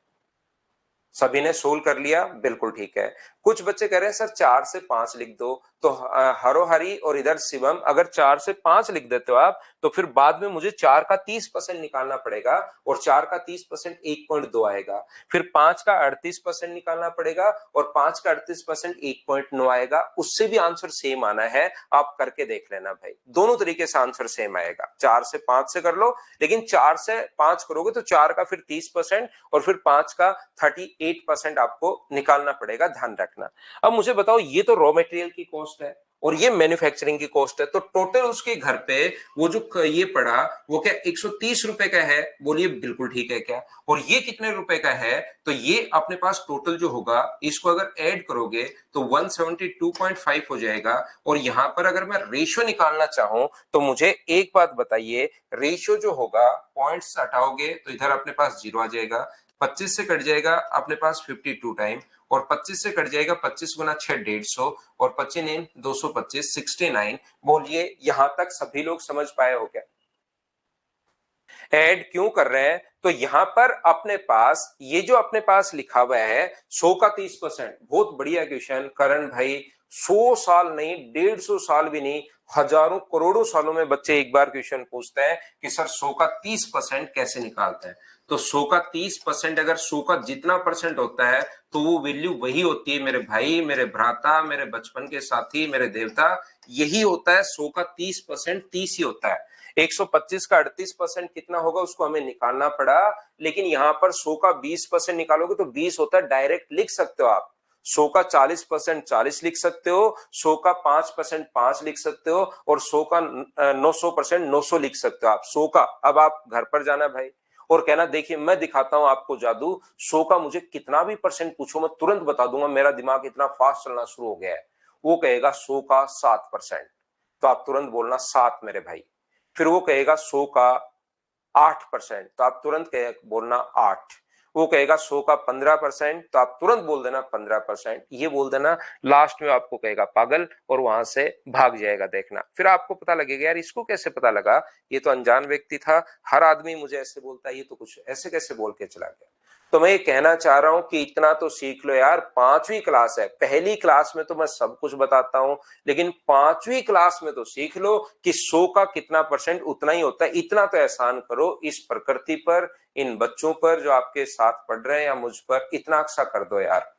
S1: सभी ने सोल्व कर लिया, बिल्कुल ठीक है। कुछ बच्चे कह रहे हैं सर 4 से 5 लिख दो, तो हरोहरी और इधर शिवम, अगर 4 से 5 लिख देते हो आप, तो फिर बाद में मुझे 4 का 30% निकालना पड़ेगा, और 4 का 30% 1.2 आएगा। फिर 5 का 38% निकालना पड़ेगा, और 5 का 38% 1.9 आएगा। उससे भी आंसर सेम आना है, आप करके देख लेना भाई, दोनों तरीके से आंसर सेम आएगा। 4 से 5 से कर लो, लेकिन 4 से 5 करोगे तो 4 का फिर 30%, और फिर 5 का 38% आपको निकालना पड़ेगा, ध्यान रखना। अब मुझे बताओ, ये तो रॉ मटेरियल की कॉस्ट है और ये मैन्युफैक्चरिंग की कॉस्ट है, तो टोटल उसके घर पे वो जो ये पड़ा वो क्या 130 रुपए का है? बोलिए बिल्कुल ठीक है क्या? और ये कितने रुपए का है? तो ये अपने पास टोटल जो होगा, इसको अगर ऐड करोगे तो 172.5 हो जाएगा। और यहां पर अगर मैं रेशियो निकालना चाहूं, तो मुझे एक बात बताइए, रेशियो जो होगा, पॉइंट्स हटाओगे तो इधर अपने पास 0 आ जाएगा, 25 से कट जाएगा अपने पास 52 टाइम, और 25 से कट जाएगा 25 गुना 6 150, और 25 9 225 69। बोलिए यहां तक सभी लोग समझ पाए हो क्या? ऐड क्यों कर रहे हैं? तो यहां पर अपने पास ये जो अपने पास लिखा हुआ है 100 का 30%, बहुत बढ़िया क्वेश्चन करण भाई। 100 साल नहीं, 150 साल भी नहीं, हजारों करोड़ों सालों में बच्चे एक बार क्वेश्चन पूछते हैं कि सर 100 का 30% कैसे निकालते हैं? तो 100 का 30%, अगर 100 का जितना परसेंट होता है तो वो वैल्यू वही होती है मेरे भाई, मेरे भ्राता, मेरे बचपन के साथी, मेरे देवता। यही होता है 100 का 30%, 30 ही होता है। 125 का 38% कितना होगा उसको हमें निकालना पड़ा, लेकिन यहां पर 100 का 20% निकालोगे तो 20 होता है, डायरेक्ट लिख सकते हो आप। 100 का 40% 40 लिख सकते हो, 100 का 5% 5 लिख सकते हो, और 100 का 900% 900 लिख सकते हो आप। 100 का अब आप घर पर जाना भाई और कहना देखिए मैं दिखाता हूं आपको जादू, 100 का मुझे कितना भी परसेंट पूछो मैं तुरंत बता दूंगा, मेरा दिमाग इतना फास्ट चलना शुरू हो गया है। वो कहेगा 100 का 7%, तो आप तुरंत बोलना 7 मेरे भाई। फिर वो कहेगा 100 का 8%, तो आप तुरंत बोलना 8। वो कहेगा 100 का 15%, तो आप तुरंत बोल देना 15%, ये बोल देना। लास्ट में आपको कहेगा पागल, और वहां से भाग जाएगा। देखना फिर आपको पता लगेगा यार इसको कैसे पता लगा, ये तो अनजान व्यक्ति था, हर आदमी मुझे ऐसे बोलता है, ये तो कुछ ऐसे कैसे बोल के चला गया। तो मैं ये कहना चाह रहा हूं कि इतना तो सीख लो यार, 5वीं क्लास है, पहली क्लास में तो मैं सब कुछ बताता हूं, लेकिन 5वीं क्लास में तो सीख लो कि 100 का कितना परसेंट उतना ही होता है। इतना तो एहसान करो इस प्रकृति पर, इन बच्चों पर जो आपके साथ पढ़ रहे हैं, या मुझ पर, इतना अच्छा कर दो यार।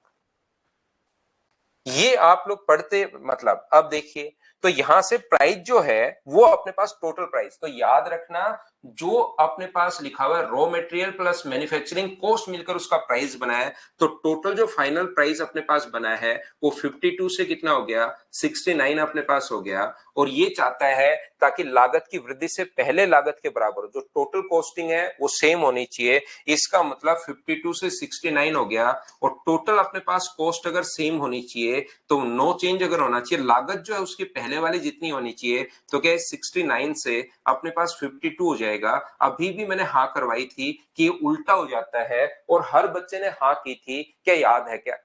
S1: ये आप लोग पढ़ते, मतलब अब देखिए, तो यहां से प्राइस जो है वो अपने पास टोटल प्राइस, तो याद रखना जो अपने पास लिखा हुआ है raw material plus manufacturing cost मिलकर उसका प्राइस बना है, तो टोटल जो फाइनल प्राइस अपने पास बना है वो 52 से कितना हो गया, 69 अपने पास हो गया। और ये चाहता है ताकि लागत की वृद्धि से पहले लागत के बराबर जो टोटल कॉस्टिंग है वो सेम होनी चाहिए। इसका मतलब 52 से 69 हो गया, और टोटल अपने पास कॉस्ट अगर सेम होनी चाहिए तो नो चेंज अगर होना चाहिए, लागत जो है उसकी पहले वाली जितनी होनी चाहिए, तो क्या 69 से अपने पास 52 हो जाएगा। अभी भी मैंने हाँ करवाई थी कि उल्टा हो जाता है, और हर बच्चे ने हाँ की थी, क्या याद है क्या?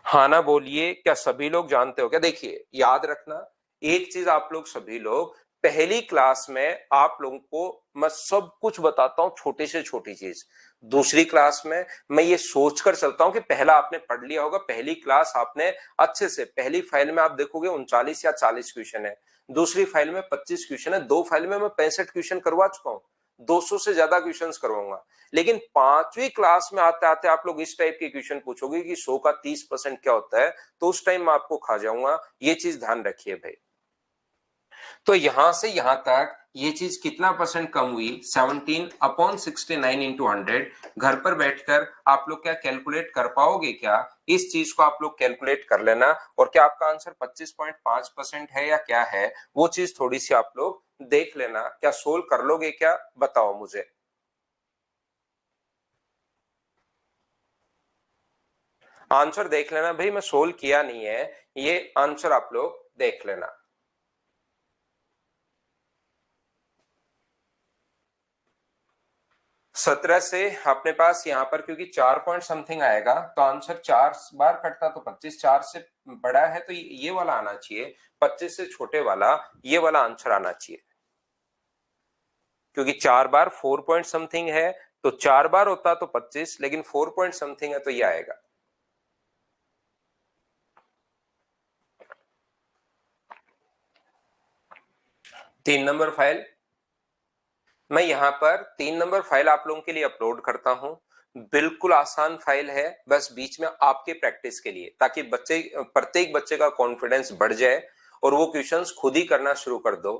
S1: हाँ ना बोलिए, क्या सभी लोग जानते हो क्या? देखिए याद रखना, एक चीज आप लोग सभी लोग, पहली क्लास में आप लोगों को मैं सब कुछ बताता हूं, छोटी से छोटी चीज। दूसरी क्लास में मैं ये सोचकर चलता हूं कि पहला आपने पढ़ लिया होगा, पहली क्लास आपने अच्छे से, पहली फाइल में आप देखोगे 39 या 40 क्वेश्चन है, दूसरी फाइल में 25 क्वेश्चन है, दो फाइल में मैं 65 क्वेश्चन करवा चुका हूं, 200 से ज्यादा क्वेश्चन करवाऊंगा। लेकिन पांचवी क्लास में आते आते आप लोग इस टाइप के क्वेश्चन पूछोगे कि 100 का 30% क्या होता है, तो उस टाइम मैं आपको खा जाऊंगा। ये चीज ध्यान रखिए भाई। तो यहां से यहां तक ये चीज कितना परसेंट कम हुई? 17/69 इंटू 100। घर पर बैठकर आप लोग क्या कैलकुलेट कर पाओगे क्या? इस चीज को आप लोग कैलकुलेट कर लेना। और क्या आपका आंसर 25.5% है या क्या है, वो चीज थोड़ी सी आप लोग देख लेना। क्या सोल्व कर लोगे क्या, बताओ मुझे। आंसर देख लेना भाई, मैं सोल्व किया नहीं है, ये आंसर आप लोग देख लेना। सत्रह से अपने पास यहाँ पर क्योंकि 4 पॉइंट समथिंग आएगा, तो आंसर 4 बार कटता तो 25, 4 से बड़ा है तो ये वाला आना चाहिए, 25 से छोटे वाला ये वाला आंसर आना चाहिए। क्योंकि 4 बार 4 पॉइंट समथिंग है, तो 4 बार होता तो 25, लेकिन 4 पॉइंट समथिंग है तो ये आएगा। 3 नंबर फाइल, मैं यहाँ पर 3 नंबर फाइल आप लोगों के लिए अपलोड करता हूं। बिल्कुल आसान फाइल है, बस बीच में आपके प्रैक्टिस के लिए, ताकि बच्चे, प्रत्येक बच्चे का कॉन्फिडेंस बढ़ जाए और वो क्वेश्चंस खुद ही करना शुरू कर दो।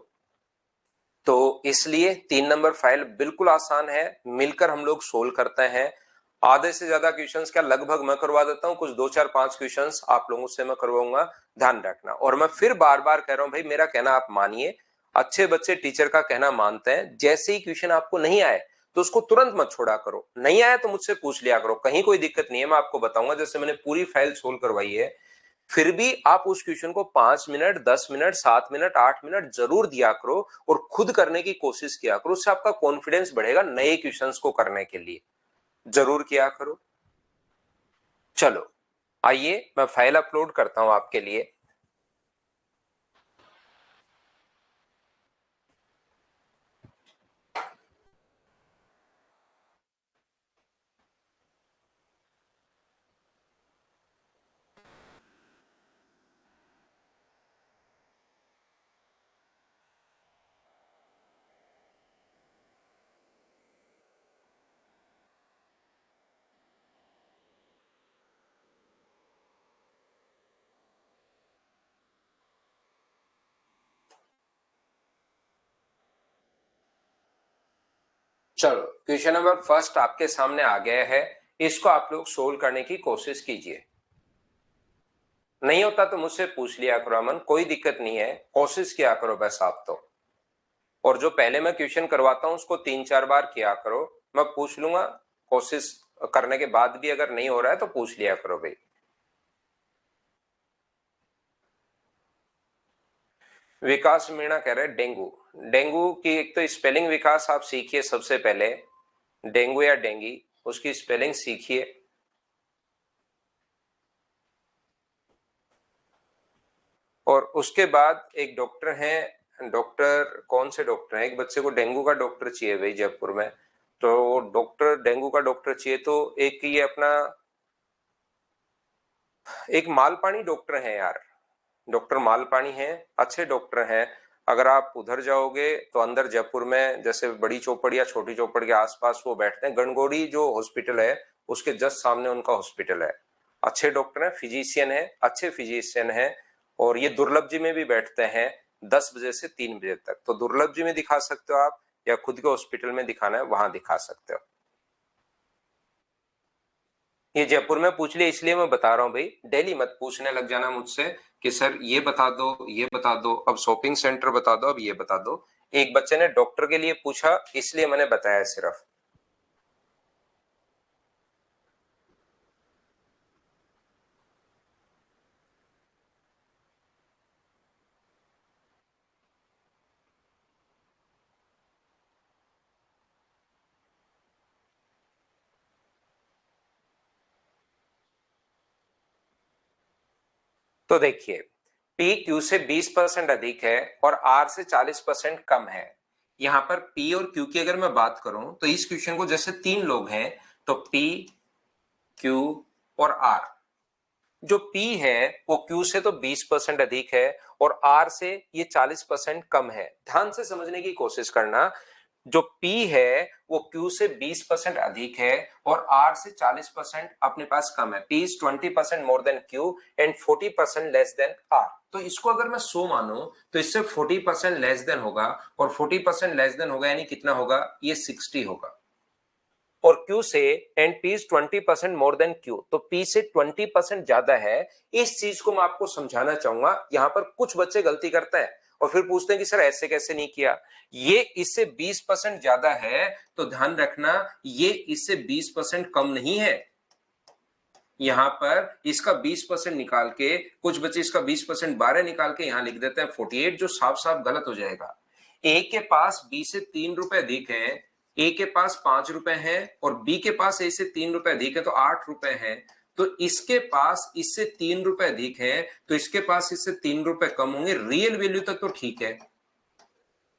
S1: तो इसलिए 3 नंबर फाइल बिल्कुल आसान है, मिलकर हम लोग सोल्व करते हैं। आधे से ज्यादा क्वेश्चंस क्या लगभग मैं करवा देता हूं, कुछ 2 4 5 क्वेश्चंस आप लोगों से मैं करवाऊंगा, ध्यान रखना। और मैं फिर बार बार कह रहा हूं भाई, मेरा कहना आप मानिए। अच्छे बच्चे टीचर का कहना मानते हैं। जैसे ही क्वेश्चन आपको नहीं आए तो उसको तुरंत मत छोड़ा करो, नहीं आया तो मुझसे पूछ लिया करो, कहीं कोई दिक्कत नहीं है, मैं आपको बताऊंगा। जैसे मैंने पूरी फाइल सोल्व करवाई है, फिर भी आप उस क्वेश्चन को 5 मिनट, 10 मिनट, 7 मिनट, 8 मिनट जरूर दिया करो और खुद करने की कोशिश किया करो। उससे आपका कॉन्फिडेंस बढ़ेगा नए क्वेश्चंस को करने के लिए, जरूर किया करो। चलो आइए मैं फाइल अपलोड करता हूं आपके लिए। चलो क्वेश्चन नंबर फर्स्ट आपके सामने आ गया है, इसको आप लोग सोल्व करने की कोशिश कीजिए। नहीं होता तो मुझसे पूछ लिया करो अमन, कोई दिक्कत नहीं है, कोशिश किया करो बस आप तो। और जो पहले मैं क्वेश्चन करवाता हूं उसको 3 4 बार किया करो, मैं पूछ लूंगा। कोशिश करने के बाद भी अगर नहीं हो रहा है तो पूछ लिया करो भाई। विकास मीणा कह रहे हैं डेंगू। डेंगू की एक तो स्पेलिंग विकास आप सीखिए सबसे पहले, डेंगू या डेंगी, उसकी स्पेलिंग सीखिए। और उसके बाद एक डॉक्टर हैं, डॉक्टर कौन से डॉक्टर हैं, एक बच्चे को डेंगू का डॉक्टर चाहिए भाई जयपुर में, तो डॉक्टर डेंगू का डॉक्टर चाहिए। तो एक ये अपना एक मालपानी डॉक्टर है यार, डॉक्टर मालपानी हैं, अच्छे डॉक्टर हैं। अगर आप उधर जाओगे तो अंदर जयपुर में, जैसे बड़ी चौपड़ या छोटी चौपड़ के आसपास वो बैठते हैं, गणगौड़ी जो हॉस्पिटल है उसके जस्ट सामने उनका हॉस्पिटल है। अच्छे डॉक्टर हैं, फिजिशियन है, अच्छे फिजिशियन है। और ये दुर्लभ जी में भी बैठते हैं 10 बजे से 3 बजे तक। तो दुर्लभ जी में दिखा सकते हो आप, या खुद के हॉस्पिटल में दिखाना है वहां दिखा सकते हो। ये जयपुर में पूछ लिया इसलिए मैं बता रहा हूँ भाई, दिल्ली मत पूछने लग जाना मुझसे कि सर ये बता दो, ये बता दो, अब शॉपिंग सेंटर बता दो, अब ये बता दो। एक बच्चे ने डॉक्टर के लिए पूछा इसलिए मैंने बताया सिर्फ। तो देखिए P Q से 20% अधिक है और R से 40% कम है। यहां पर P और Q की अगर मैं बात करूं तो इस क्वेश्चन को जैसे 3 लोग हैं तो P Q और R, जो P है वो Q से तो 20% अधिक है और R से ये 40% कम है। ध्यान से समझने की कोशिश करना, जो P है वो Q से 20% अधिक है और R से 40% अपने पास कम है। P is 20% more than Q and 40% less than R। तो इसको अगर मैं 100 मानूं तो इससे 40% लेस देन होगा और 40% लेस देन होगा यानी कितना होगा, ये 60 होगा। और Q से and P is 20% more than Q, तो P से 20% ज्यादा है। इस चीज को मैं आपको समझाना चाहूंगा। यहां पर कुछ बच्चे गलती करते हैं और फिर पूछते हैं कि सर ऐसे कैसे नहीं किया, ये इससे 20% ज्यादा है तो ध्यान रखना ये इससे 20% कम नहीं है। यहां पर इसका 20% निकाल के, कुछ बच्चे इसका 20% 12 निकाल के यहां लिख देते हैं 48, जो साफ साफ गलत हो जाएगा। ए के पास बी से 3 रुपए अधिक है, ए के पास 5 रुपए है और बी के पास ए से 3 रुपए अधिक है तो 8 रुपए है। तो इसके पास इससे 3 रुपए अधिक है तो इसके पास इससे 3 रुपए कम होंगे। रियल वैल्यू तक तो ठीक है,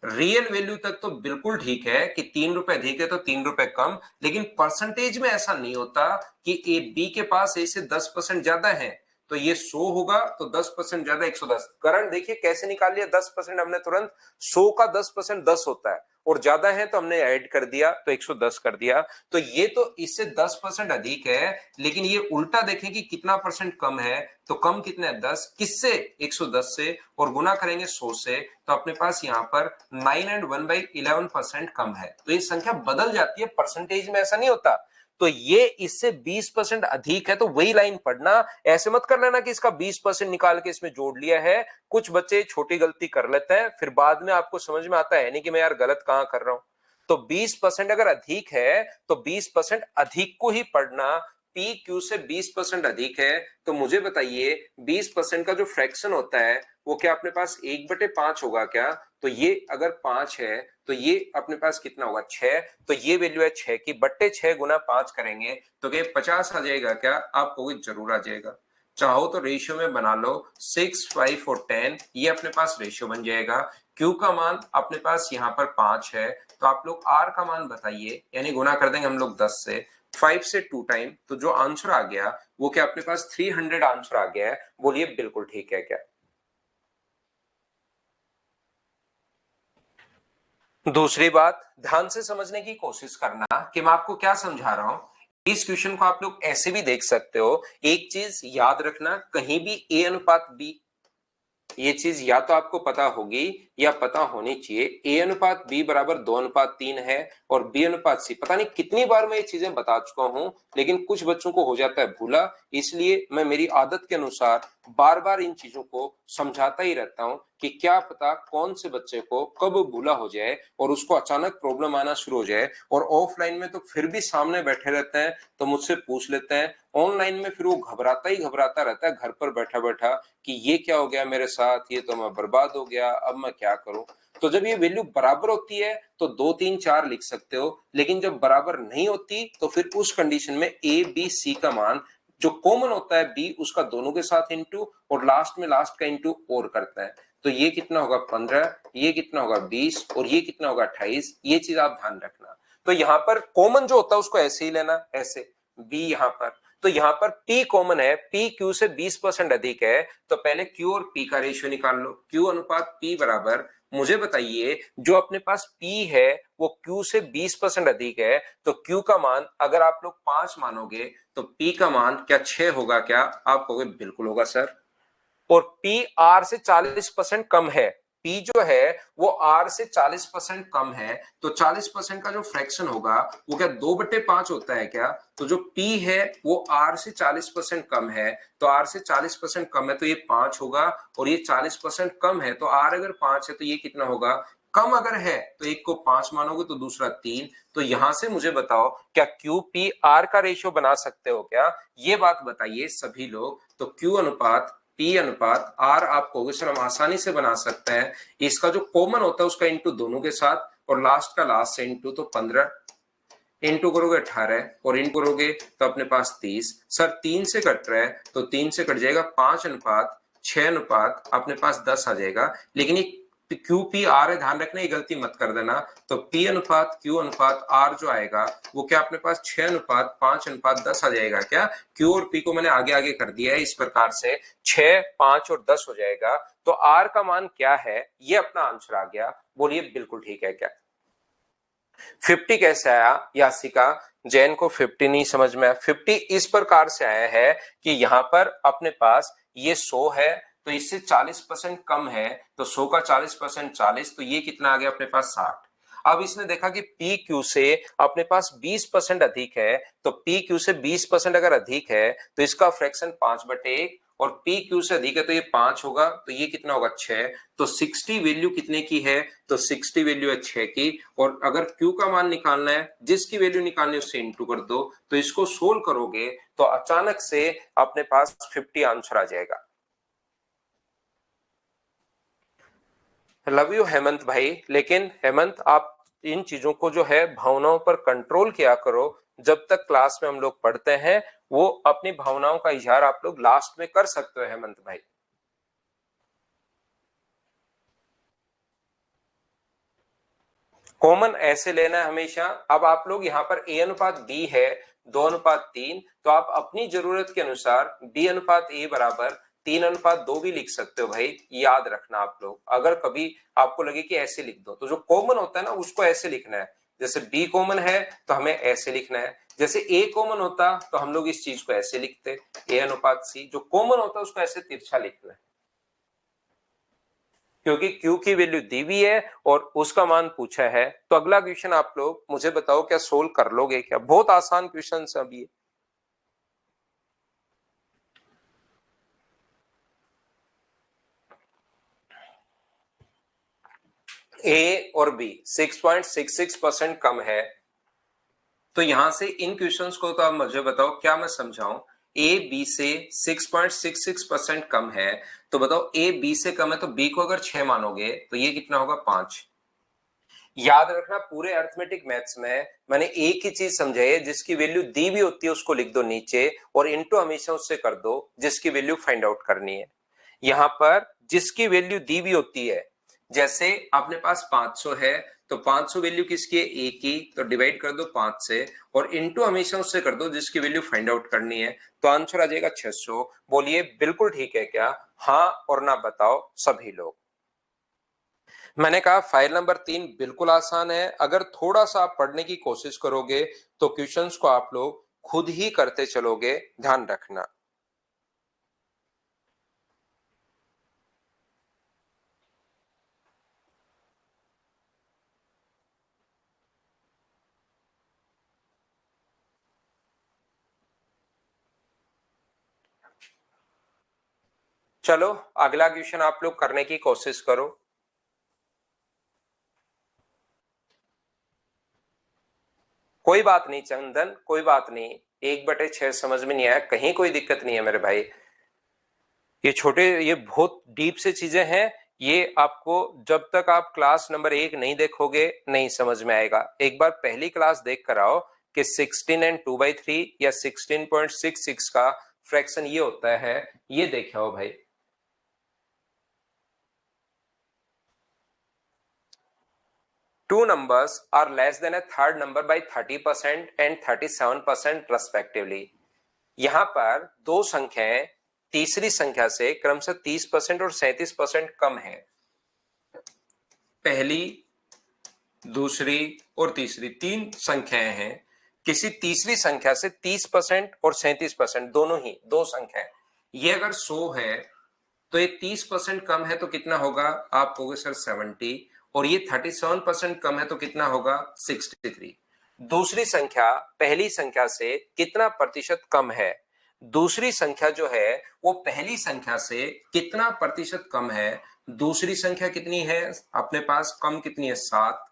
S1: रियल वैल्यू तक तो बिल्कुल ठीक है कि 3 रुपए अधिक है तो 3 रुपए कम, लेकिन परसेंटेज में ऐसा नहीं होता कि ए बी के पास ए से 10% ज्यादा है तो ये 100 होगा तो 10% ज्यादा 110। करंट देखिए कैसे निकाल लिया, 10% हमने तुरंत, 100 का 10% 10 होता है और ज्यादा है तो हमने ऐड कर दिया तो 110 कर दिया। तो ये तो इससे 10% अधिक है, लेकिन ये उल्टा देखें कि कितना परसेंट कम है, तो कम कितने है 10, किससे 110 से, और गुना करेंगे 100 से तो अपने पास यहाँ पर 9 एंड 1/11% कम है। तो ये संख्या बदल जाती है, परसेंटेज में ऐसा नहीं होता। तो ये इससे 20% अधिक है तो वही लाइन पढ़ना, ऐसे मत कर लेना कि इसका 20% निकाल के इसमें जोड़ लिया है। कुछ बच्चे छोटी गलती कर लेते हैं फिर बाद में आपको समझ में आता है नहीं कि मैं यार गलत कहां कर रहा हूं। तो 20% अगर अधिक है तो 20% अधिक को ही पढ़ना। P Q से 20% अधिक है तो मुझे बताइए 20% का जो फ्रैक्शन होता है वो क्या अपने पास 1/5 होगा क्या? तो ये अगर 5 है तो ये अपने पास कितना होगा 6, तो ये वैल्यू है 6 की, बट्टे 6 गुना 5 करेंगे तो क्या 50 आ जाएगा क्या? आप कहोगे जरूर आ जाएगा। चाहो तो रेशियो में बना लो 6, 5 और 10, ये अपने पास रेशियो बन जाएगा। Q का मान अपने पास यहाँ पर 5 है तो आप लोग R का मान बताइए, यानी गुना कर देंगे हम लोग 10 से, 5 से 2 टाइम, तो जो आंसर आ गया वो क्या अपने पास 300 आंसर आ गया है। बोलिए बिल्कुल ठीक है क्या? दूसरी बात ध्यान से समझने की कोशिश करना कि मैं आपको क्या समझा रहा हूं। इस क्वेश्चन को आप लोग ऐसे भी देख सकते हो। एक चीज याद रखना, कहीं भी A अनुपात B, ये चीज या तो आपको पता होगी या पता होनी चाहिए। A अनुपात B बराबर 2:3 है और B अनुपात C, पता नहीं कितनी बार मैं ये चीजें बता चुका हूं लेकिन कुछ बच्चों को हो जाता है भूला, इसलिए मैं मेरी आदत के अनुसार बार बार इन चीजों को समझाता ही रहता हूं कि क्या पता कौन से बच्चे को कब भूला हो जाए और उसको अचानक प्रॉब्लम आना शुरू हो जाए। और ऑफलाइन में तो फिर भी सामने बैठे रहते हैं तो मुझसे पूछ लेते हैं, ऑनलाइन में फिर वो घबराता ही घबराता रहता है घर पर बैठा बैठा कि ये क्या हो गया मेरे साथ, ये तो मैं बर्बाद हो गया, अब मैं क्या करूं। तो जब ये वैल्यू बराबर होती है तो 2 3 4 लिख सकते हो, लेकिन जब बराबर नहीं होती तो फिर उस कंडीशन में ए बी सी का मान जो कॉमन होता है बी उसका दोनों के साथ इंटू और लास्ट में लास्ट का इंटू और करता है। तो ये कितना होगा 15, ये कितना होगा 20 और ये कितना होगा 28। ये चीज आप ध्यान रखना। तो यहां पर कॉमन जो होता है उसको ऐसे ही लेना, ऐसे बी यहां पर। तो यहां पर P कॉमन है, P Q से 20% अधिक है तो पहले Q और P का रेशियो निकाल लो। Q अनुपात P बराबर, मुझे बताइए जो अपने पास P है वो Q से 20% अधिक है तो Q का मान अगर आप लोग 5 मानोगे तो P का मान क्या 6 होगा क्या? आप कहोगे बिल्कुल होगा सर। और P R से 40% कम है, P जो है वो R से 40% कम है तो 40% का जो फ्रैक्शन होगा वो क्या 2/5 होता है क्या? तो जो P है वो R से 40% कम है तो R से 40% कम है तो ये 5 होगा और ये 40% कम है तो R अगर 5 है तो ये कितना होगा? कम अगर है तो एक को 5 मानोगे तो दूसरा 3। तो यहां से मुझे बताओ क्या QPR का रेशियो बना सकते हो क्या? ये बात बताइए सभी लोग। तो Q अनुपात P अनुपात R आप कहोगे सर हम आसानी से बना सकते हैं, इसका जो कॉमन होता है उसका इंटू दोनों के साथ और लास्ट का लास्ट से इंटू, तो 15 इंटू करोगे 18 और इंटू करोगे तो अपने पास 30। सर 3 से कट रहा है तो 3 से कट जाएगा 5 अनुपात 6 अनुपात अपने पास 10 आ जाएगा, लेकिन ये क्यू पी आर है, ध्यान रखना, ये गलती मत कर देना। तो पी अनुपात क्यू अनुपात आर जो आएगा वो क्या अपने पास 6 अनुपात 5 अनुपात 10 आ जाएगा। क्या क्यू और पी को मैंने आगे आगे कर दिया है इस प्रकार से, 6 5 और 10 हो जाएगा। तो आर का मान क्या है, ये अपना आंसर आ गया। बोलिए बिल्कुल ठीक है क्या? 50 कैसे आया? यासिका जैन को 50 नहीं समझ में आया। 50 इस प्रकार से आया है कि यहां पर अपने पास ये 100 है, तो इससे 40% कम है, तो 100 का 40% 40, तो ये कितना आ गया अपने पास 60। अब इसने देखा कि पी क्यू से अपने पास 20% अधिक है, तो पी क्यू से 20% अगर अधिक है तो इसका फ्रैक्शन 5/1, और पी क्यू से अधिक है तो ये 5 होगा, तो ये कितना होगा 6। तो 60 वैल्यू कितने की है? तो 60 वैल्यू है 6 की। और अगर Q का मान निकालना है, जिसकी वैल्यू निकालनी है उससे इंटू कर दो, तो इसको सोल्व करोगे तो अचानक से अपने पास 50 आंसर आ जाएगा। लव यू हेमंत भाई, लेकिन हेमंत आप इन चीजों को जो है भावनाओं पर कंट्रोल किया करो। जब तक क्लास में हम लोग पढ़ते हैं वो अपनी भावनाओं का इजहार आप लोग लास्ट में कर सकते हो हेमंत भाई। कॉमन ऐसे लेना है हमेशा। अब आप लोग यहाँ पर ए अनुपात बी है 2:3, तो आप अपनी जरूरत के अनुसार बी अनुपात ए बराबर 3:2 भी लिख सकते हो भाई। याद रखना आप लोग, अगर कभी आपको लगे कि ऐसे लिख दो, तो जो कॉमन होता है ना उसको ऐसे लिखना है। जैसे बी कॉमन है तो हमें ऐसे लिखना है, जैसे ए कॉमन होता तो हम लोग इस चीज को ऐसे लिखते, ए अनुपात सी। जो कॉमन होता है उसको ऐसे तिरछा लिखना है, क्योंकि Q की वैल्यू दी हुई है और उसका मान पूछा है। तो अगला क्वेश्चन आप लोग मुझे बताओ, क्या सोल्व कर लोगे क्या? बहुत आसान क्वेश्चन सब ये। ए और बी 6.66% कम है, तो यहां से इन क्वेश्चंस को तो आप मुझे बताओ क्या मैं समझाऊं। ए बी से 6.66% कम है, तो बताओ ए बी से कम है, तो बी को अगर 6 मानोगे तो ये कितना होगा 5। याद रखना पूरे अर्थमेटिक मैथ्स में मैंने एक ही चीज समझाई है, जिसकी वैल्यू दी भी होती है उसको लिख दो नीचे, और इनटू हमेशा उससे कर दो जिसकी वैल्यू फाइंड आउट करनी है। यहां पर जिसकी वैल्यू दी भी होती है, जैसे अपने पास 500 है, तो 500 वैल्यू किसकी है? ए की, तो डिवाइड कर दो 5 से, और इनटू हमेशा उससे कर दो जिसकी वैल्यू फाइंड आउट करनी है, तो आंसर आ जाएगा 600। बोलिए बिल्कुल ठीक है क्या? हाँ और ना बताओ सभी लोग। मैंने कहा फाइल नंबर 3 बिल्कुल आसान है। अगर थोड़ा सा आप पढ़ने की कोशिश करोगे तो क्वेश्चंस को आप लोग खुद ही करते चलोगे, ध्यान रखना। चलो अगला क्वेश्चन आप लोग करने की कोशिश करो। कोई बात नहीं चंदन, कोई बात नहीं, 1/6 समझ में नहीं आया, कहीं कोई दिक्कत नहीं है मेरे भाई। ये छोटे, ये बहुत डीप से चीजें हैं, ये आपको जब तक आप क्लास नंबर 1 नहीं देखोगे नहीं समझ में आएगा। एक बार पहली क्लास देख कर आओ कि 16 एंड 2/3 या 16.66 का फ्रैक्शन ये होता है, ये देखे हो भाई। Two numbers are less than a third number by 30% and 37% respectively। यहां पर दो संख्याएं तीसरी संख्या से क्रमशः 30% और 37% कम है। पहली, दूसरी और तीसरी तीन संख्याएं हैं, किसी तीसरी संख्या से 30% और 37%, दोनों ही दो संख्याएं। ये अगर 100 है तो ये 30% कम है तो कितना होगा? आप कहोगे सर 70, और ये 37% कम है तो कितना होगा? 63। दूसरी संख्या पहली संख्या से कितना प्रतिशत कम है? दूसरी संख्या जो है वो पहली संख्या से कितना प्रतिशत कम है? दूसरी संख्या कितनी है अपने पास? कम कितनी है? 7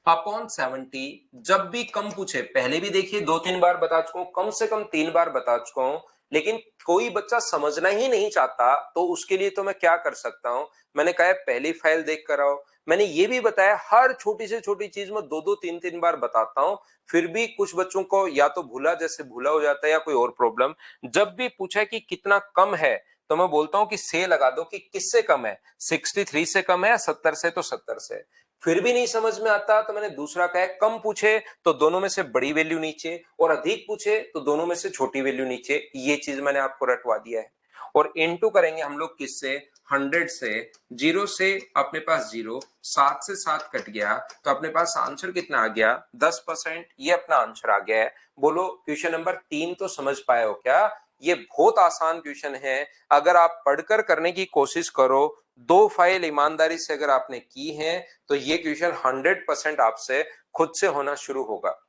S1: अपॉन 70। जब भी कम पूछे, पहले भी देखिए 2-3 बार बता चुका हूं, कम से कम 3 बार बता चुका हूं, लेकिन कोई बच्चा समझना ही नहीं चाहता, तो उसके लिए तो मैं क्या कर सकता हूं? मैंने कहा पहली फाइल देख कर आओ। मैंने ये भी बताया हर छोटी से छोटी चीज में 2-2 3-3 बार बताता हूं, फिर भी कुछ बच्चों को या तो भूला, जैसे भूला हो जाता है, या कोई और प्रॉब्लम। जब भी पूछा कि कितना कम है तो मैं बोलता हूं कि से लगा दो कि किससे कम है, 63 से कम है या 70 से, तो 70 से। फिर भी नहीं समझ में आता तो मैंने दूसरा कहा, कम पूछे तो दोनों में से बड़ी वैल्यू नीचे, और अधिक पूछे तो दोनों में से छोटी वैल्यू नीचे। ये चीज मैंने आपको रटवा दिया है। और इनटू करेंगे हम लोग किससे, 100 से। 0 से अपने पास 0, 7 से 7 कट गया, तो अपने पास आंसर कितना आ गया, 10%। ये अपना आंसर आ गया है। बोलो क्वेश्चन नंबर 3 तो समझ पाए हो क्या? ये बहुत आसान क्वेश्चन है। अगर आप पढ़कर करने की कोशिश करो, 2 फाइल ईमानदारी से अगर आपने की है, तो ये क्वेश्चन 100% आपसे खुद से होना शुरू होगा।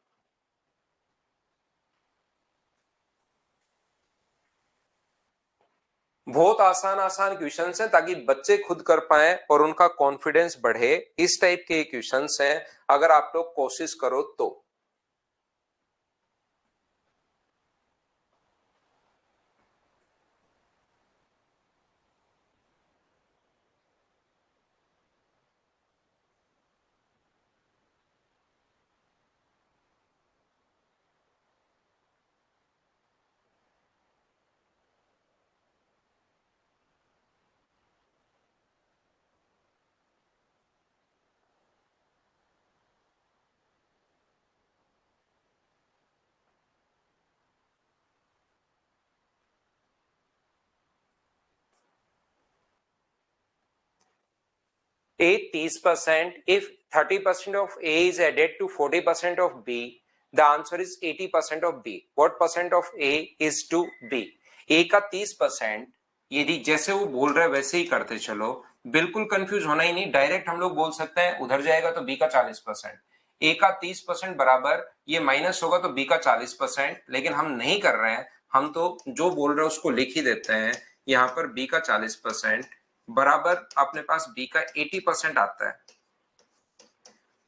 S1: बहुत आसान आसान क्वेश्चंस हैं ताकि बच्चे खुद कर पाए और उनका कॉन्फिडेंस बढ़े। इस टाइप के क्वेश्चंस हैं, अगर आप लोग कोशिश करो तो। A 30%, if 30% of A is added to 40% of B, the answer is 80% of B. What percent of A is to B? A का 30%, यदि जैसे वो बोल रहा है वैसे ही करते चलो, बिल्कुल कंफ्यूज होना ही नहीं। डायरेक्ट हम लोग बोल सकते हैं उधर जाएगा तो B का 40%, A का 30% बराबर ये माइनस होगा तो B का 40%, लेकिन हम नहीं कर रहे हैं। हम तो जो बोल रहे हैं उसको लिख ही देते हैं। यहाँ पर B का 40% बराबर अपने पास B का 80% आता है।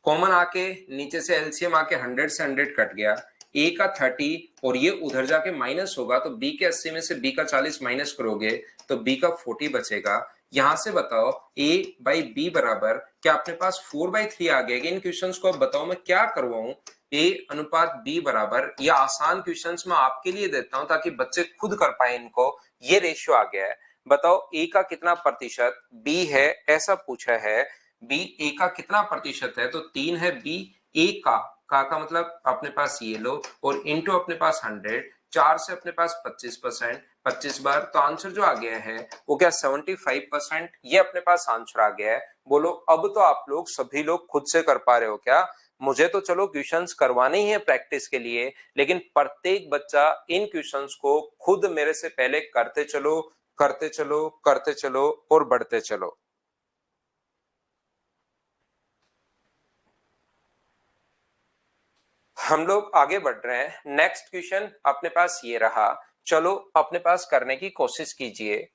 S1: कॉमन आके नीचे से एलसीएम आके 100 से 100 कट गया, A का 30 और ये उधर जाके माइनस होगा, तो B के 80 में से B का 40 माइनस करोगे तो B का 40 बचेगा। यहां से बताओ A बाई B बराबर, क्या अपने पास 4/3 आ गया? इन क्वेश्चंस को अब बताओ मैं क्या करवाऊं। A अनुपात B बराबर, ये आसान क्वेश्चंस मैं आपके लिए देता हूं ताकि बच्चे खुद कर पाए इनको। ये रेशियो आ गया है। बताओ A का कितना प्रतिशत B है, ऐसा पूछा है। B A का कितना प्रतिशत है, तो 3 है B A का मतलब अपने पास ये लो, और इनटू अपने पास 100, 4 से अपने पास 25%, 25 बार, तो आंसर जो आ गया है वो क्या 75%। ये अपने पास आंसर आ गया है। बोलो अब तो आप लोग सभी लोग खुद से कर पा रहे हो क्या? मुझे तो चलो क्वेश्चंस करवाने ही है प्रैक्टिस के लिए, लेकिन प्रत्येक बच्चा इन क्वेश्चंस को खुद मेरे से पहले करते चलो, करते चलो, करते चलो और बढ़ते चलो। हम लोग आगे बढ़ रहे हैं। नेक्स्ट क्वेश्चन अपने पास ये रहा, चलो अपने पास करने की कोशिश कीजिए।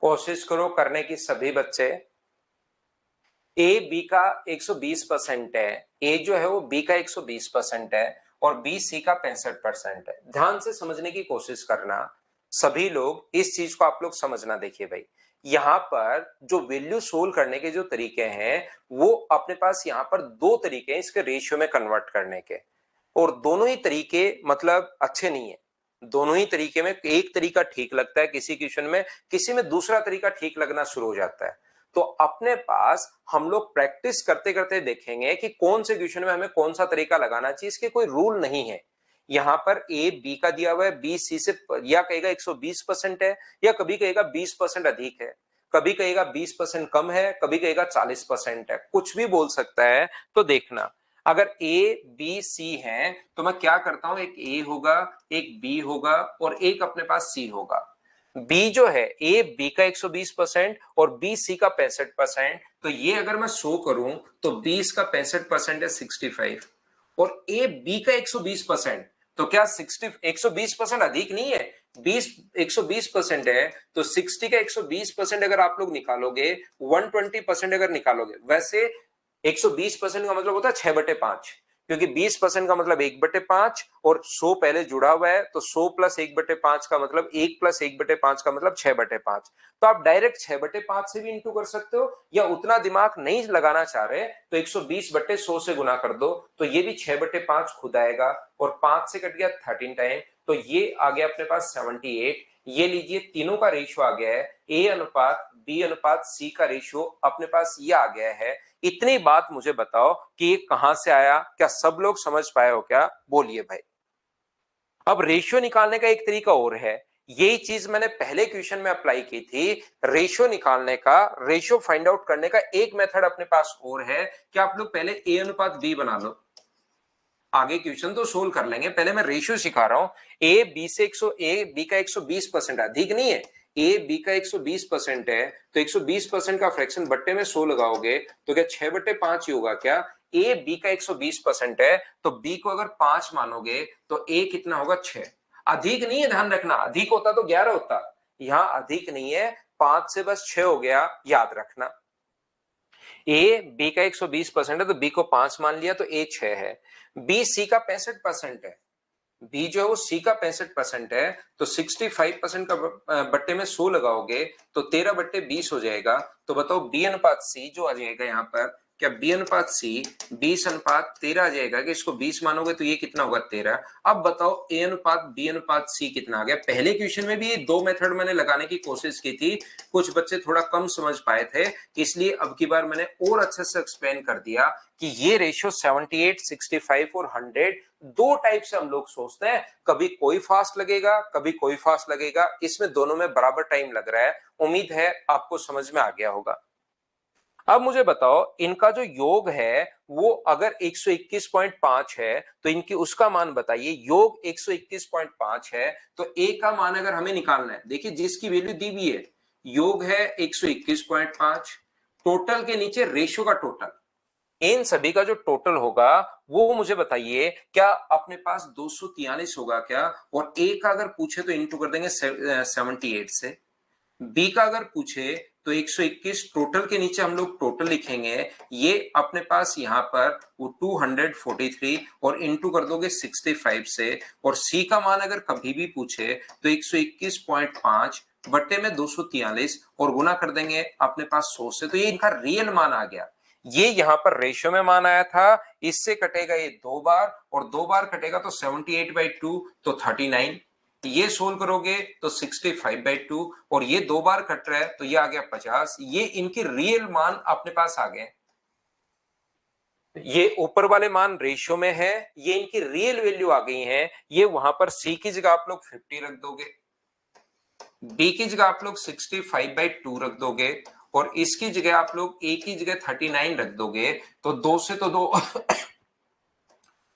S1: कोशिश करो करने की सभी बच्चे। ए बी का 120% है, ए जो है वो बी का 120% है, और बी सी का 65% है। ध्यान से समझने की कोशिश करना सभी लोग, इस चीज को आप लोग समझना। देखिए भाई, यहाँ पर जो वैल्यू सोल्व करने के जो तरीके हैं, वो अपने पास यहाँ पर दो तरीके हैं इसके रेशियो में कन्वर्ट करने के, और दोनों ही तरीके मतलब अच्छे नहीं है। दोनों ही तरीके में एक तरीका ठीक लगता है किसी क्वेश्चन में, किसी में दूसरा तरीका ठीक लगना शुरू हो जाता है। तो अपने पास हम लोग प्रैक्टिस करते करते देखेंगे कि कौन से क्वेश्चन में हमें कौन सा तरीका लगाना चाहिए। इसके कोई रूल नहीं है। यहाँ पर ए बी का दिया हुआ है, बी सी से या कहेगा 120% है, या कभी कहेगा 20% अधिक है, कभी कहेगा 20% कम है, कभी कहेगा 40% है, कुछ भी बोल सकता है। तो देखना, अगर ए बी सी है तो मैं क्या करता हूं, एक ए होगा, एक बी होगा और एक अपने पास सी होगा। बी जो है ए बी का 120% और बी सी का 65%, तो ये अगर मैं 100 करूं तो 20 का 65% है 65 और ए बी का 120%, तो क्या 120% अधिक नहीं है, 120% है, तो 60 का 120% अगर आप लोग निकालोगे, 120% अगर निकालोगे, वैसे 120% का मतलब होता है 6/5, क्योंकि 20% का मतलब 1/5 और 100 पहले जुड़ा हुआ है, तो 100 प्लस 1/5 का मतलब 1 प्लस 1/5 का मतलब 6/5। तो आप डायरेक्ट 6/5 से भी इंटू कर सकते हो, या उतना दिमाग नहीं लगाना चाह रहे तो 120/100 से गुना कर दो, तो ये भी 6/5 खुद आएगा, और 5 से कट गया 13 टाइम, तो ये आ गया अपने पास 78। ये लीजिए तीनों का रेशियो आ गया है, ए अनुपात बी अनुपात सी का रेशियो अपने पास ये आ गया है। इतनी बात मुझे बताओ कि ये कहां से आया, क्या सब लोग समझ पाए हो क्या, बोलिए भाई। अब रेशियो निकालने का एक तरीका और है, यही चीज मैंने पहले क्वेश्चन में अप्लाई की थी। रेशियो निकालने का, रेशियो फाइंड आउट करने का एक मेथड अपने पास और है कि आप लोग पहले ए अनुपात बी बना लो, आगे क्वेश्चन तो सोल्व कर लेंगे, पहले मैं रेशियो सिखा रहा हूं। ए बी से 100, ए बी का 120% अधिक नहीं है, ए बी का 120% है, तो 120% का फ्रैक्शन बट्टे में 100 लगाओगे तो क्या 6/5 ही होगा क्या। ए बी का 120% है, तो बी को अगर 5 मानोगे तो ए कितना होगा 6। अधिक नहीं है, ध्यान रखना, अधिक होता तो 11 होता, यहां अधिक नहीं है, 5 से बस 6 हो गया, याद रखना। ए बी का 120% है, तो बी को 5 मान लिया, तो ए 6 है। बी सी का 65% है, बी जो है वो सी का 65% है, तो 65% का बट्टे में 100 लगाओगे तो 13/20 हो जाएगा। तो बताओ बी अनुपात सी जो आ जाएगा यहाँ पर, क्या बी अनुपात सी 20/13 आ जाएगा, कि इसको 20 मानोगे तो ये कितना होगा 13। अब बताओ ए अनुपात बी अनुपात सी कितना आ गया। पहले क्वेश्चन में भी ये दो मेथड मैंने लगाने की कोशिश की थी, कुछ बच्चे थोड़ा कम समझ पाए थे, इसलिए अब की बार मैंने और अच्छे से एक्सप्लेन कर दिया कि ये रेशियो 78, 65 और 100 दो टाइप से हम लोग सोचते हैं, कभी कोई फास्ट लगेगा, कभी कोई फास्ट लगेगा, इसमें दोनों में बराबर टाइम लग रहा है। उम्मीद है आपको समझ में आ गया होगा। अब मुझे बताओ, इनका जो योग है वो अगर 121.5 है, तो इनकी उसका मान बताइए। योग 121.5 है, तो ए का मान अगर हमें निकालना है, देखिए जिसकी वैल्यू दी हुई है, योग है 121.5, टोटल के नीचे रेशियो का टोटल, इन सभी का जो टोटल होगा वो मुझे बताइए, क्या अपने पास 243 होगा क्या। और ए का अगर पूछे तो इंटू कर देंगे 78 से, बी का अगर पूछे तो 121, टोटल के नीचे हम लोग टोटल लिखेंगे, ये अपने पास यहाँ पर वो 243 और इंटू कर दोगे 65 से, और सी का मान अगर कभी भी पूछे तो 121.5 बट्टे में 243 और गुना कर देंगे अपने पास 100 से, तो ये इनका रियल मान आ गया। ये यहाँ पर रेशियो में मान आया था, इससे कटेगा ये दो बार, और दो बार कटेगा तो 78/2 तो 39, ये सोल्व करोगे तो 65/2, और ये दो बार कट रहा है तो ये आ गया 50। ये इनके रियल मान अपने पास आ गए। ये ऊपर वाले मान रेशियो में है, ये इनकी रियल वैल्यू आ गई है। ये वहां पर सी की जगह आप लोग 50 रख दोगे, बी की जगह आप लोग 65/2 रख दोगे, और इसकी जगह आप लोग ए की जगह 39 रख दोगे, तो दो से तो दो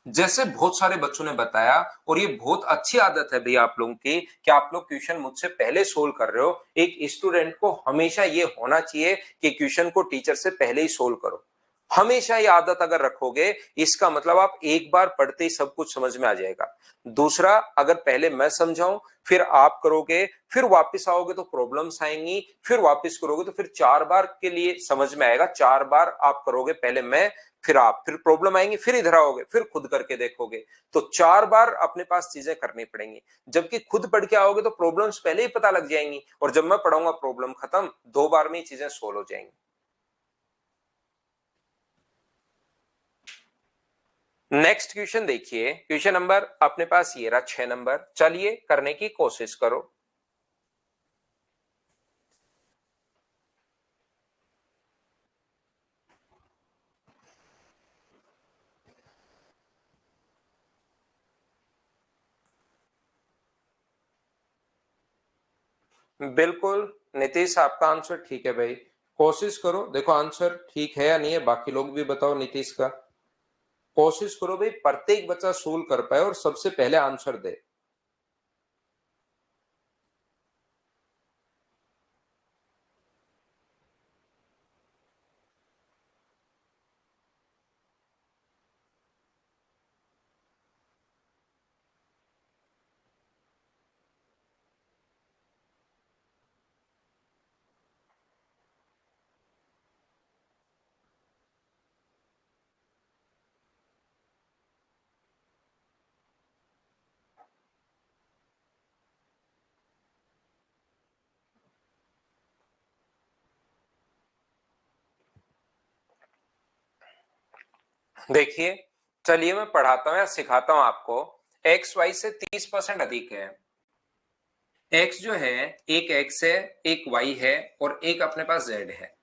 S1: जैसे बहुत सारे बच्चों ने बताया, और ये बहुत अच्छी आदत है भैया आप लोगों की कि आप लोग क्वेश्चन मुझसे पहले सोल्व कर रहे हो। एक स्टूडेंट को हमेशा ये होना चाहिए कि क्वेश्चन को टीचर से पहले ही सोल्व करो, हमेशा ये आदत अगर रखोगे, इसका मतलब आप एक बार पढ़ते ही सब कुछ समझ में आ जाएगा। दूसरा, अगर पहले मैं समझाऊं फिर आप करोगे, फिर वापस आओगे तो प्रॉब्लम्स आएंगी, फिर वापस करोगे तो फिर 4 बार के लिए समझ में आएगा। 4 बार आप करोगे, पहले मैं फिर आप, फिर प्रॉब्लम आएंगी, फिर इधर आओगे, फिर खुद करके देखोगे, तो 4 बार अपने पास चीजें करनी पड़ेंगी। जबकि खुद पढ़ के आओगे तो प्रॉब्लम्स पहले ही पता लग जाएंगी, और जब मैं पढ़ाऊंगा प्रॉब्लम खत्म, 2 बार में ही चीजें सोल्व हो जाएंगी। नेक्स्ट क्वेश्चन देखिए, क्वेश्चन नंबर अपने पास ये रहा 6 नंबर, चलिए करने की कोशिश करो। बिल्कुल नीतीश, आपका आंसर ठीक है भाई, कोशिश करो, देखो आंसर ठीक है या नहीं है, बाकी लोग भी बताओ नीतीश का। कोशिश करो भाई प्रत्येक बच्चा सोल्व कर पाए और सबसे पहले आंसर दे। देखिए, चलिए मैं पढ़ाता हूं या सिखाता हूं आपको। एक्स वाई से 30% अधिक है। एक्स जो है, एक एक्स है, एक वाई है और एक अपने पास जेड है।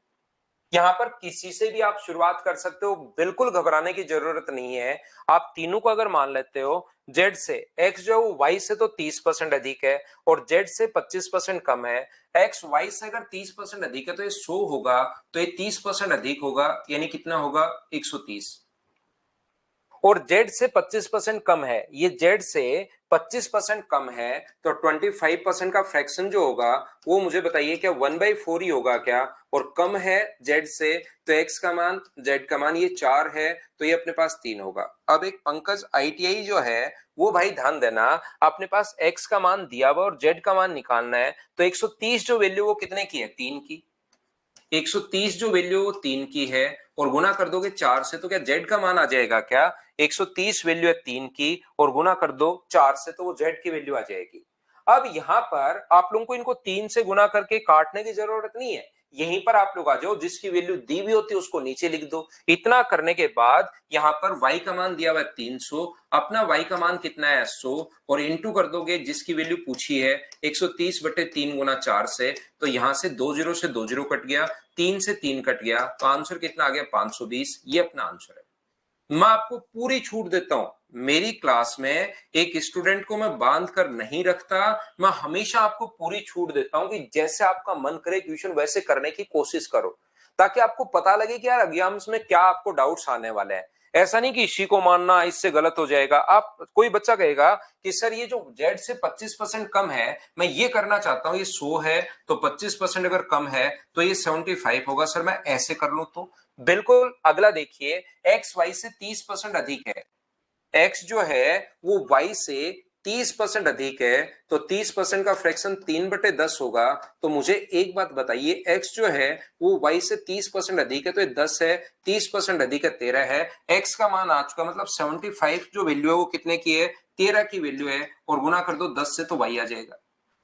S1: यहां पर किसी से भी आप शुरुआत कर सकते हो, बिल्कुल घबराने की जरूरत नहीं है। आप तीनों को अगर मान लेते हो, जेड से एक्स जो है वो वाई से तो 30% अधिक है और जेड से 25% कम है। एक्स वाई से अगर 30% अधिक है तो ये 100 होगा, तो ये 30% अधिक होगा, यानी कितना होगा 130। और जेड से 25% कम है, ये जेड से 25% कम है, तो 25% का फ्रैक्शन जो होगा वो मुझे बताइए क्या 1/4 ही होगा क्या? और कम है जेड से, तो एक्स का मान, जेड का मान ये 4 है, तो ये अपने पास 3 होगा। अब एक पंकज आईटीआई जो है वो भाई ध्यान देना, अपने पास एक्स का मान दिया हुआ और जेड का मान निकालना है, तो 130 जो वैल्यू वो कितने की है? 3 की। 130 जो वैल्यू वो 3 की है और गुना कर दोगे 4 से, तो क्या जेड का मान आ जाएगा क्या? 130 वैल्यू है 3 की और गुना कर दो 4 से, तो वो जेड की वैल्यू आ जाएगी। अब यहां पर आप लोगों को इनको 3 से गुना करके काटने की जरूरत नहीं है, यहीं पर आप लोग आ जाओ, जिसकी वैल्यू दी हुई होती है उसको नीचे लिख दो। इतना करने के बाद यहां पर y का मान दिया हुआ है 300, अपना y का मान कितना है 100, और इंटू कर दोगे जिसकी वैल्यू पूछी है 130 बटे 3 गुना 4 से, तो यहां से 2 जीरो से 2 जीरो कट गया, 3 से 3 कट गया, तो आंसर कितना आ गया 520। ये अपना आंसर है। मैं आपको पूरी छूट देता हूं, मेरी क्लास में एक स्टूडेंट को मैं बांध कर नहीं रखता, मैं हमेशा आपको पूरी छूट देता हूं कि जैसे आपका मन करे ट्यूशन वैसे करने की कोशिश करो, ताकि आपको पता लगे कि यार एग्जाम्स में क्या आपको डाउट्स आने वाले हैं। ऐसा नहीं कि इसी को मानना, इससे गलत हो जाएगा। आप, कोई बच्चा कहेगा कि सर ये जो जेड से 25% कम है, मैं ये करना चाहता हूं, ये 100 है तो 25% अगर कम है तो ये 75 होगा, सर मैं ऐसे कर लूं तो? बिल्कुल। अगला देखिए, एक्स वाई से 30% अधिक है। एक्स जो है वो वाई से 30% अधिक है, तो 30% का फ्रैक्शन 3/10 होगा। तो मुझे एक बात बताइए, एक्स जो है वो वाई से 30% अधिक है, तो ये 10 है, 30% अधिक है 13 है। एक्स का मान आ चुका, मतलब 75 जो वैल्यू है वो कितने की है? 13 की वैल्यू है, और गुना कर दो 10 से, तो वाई आ जाएगा।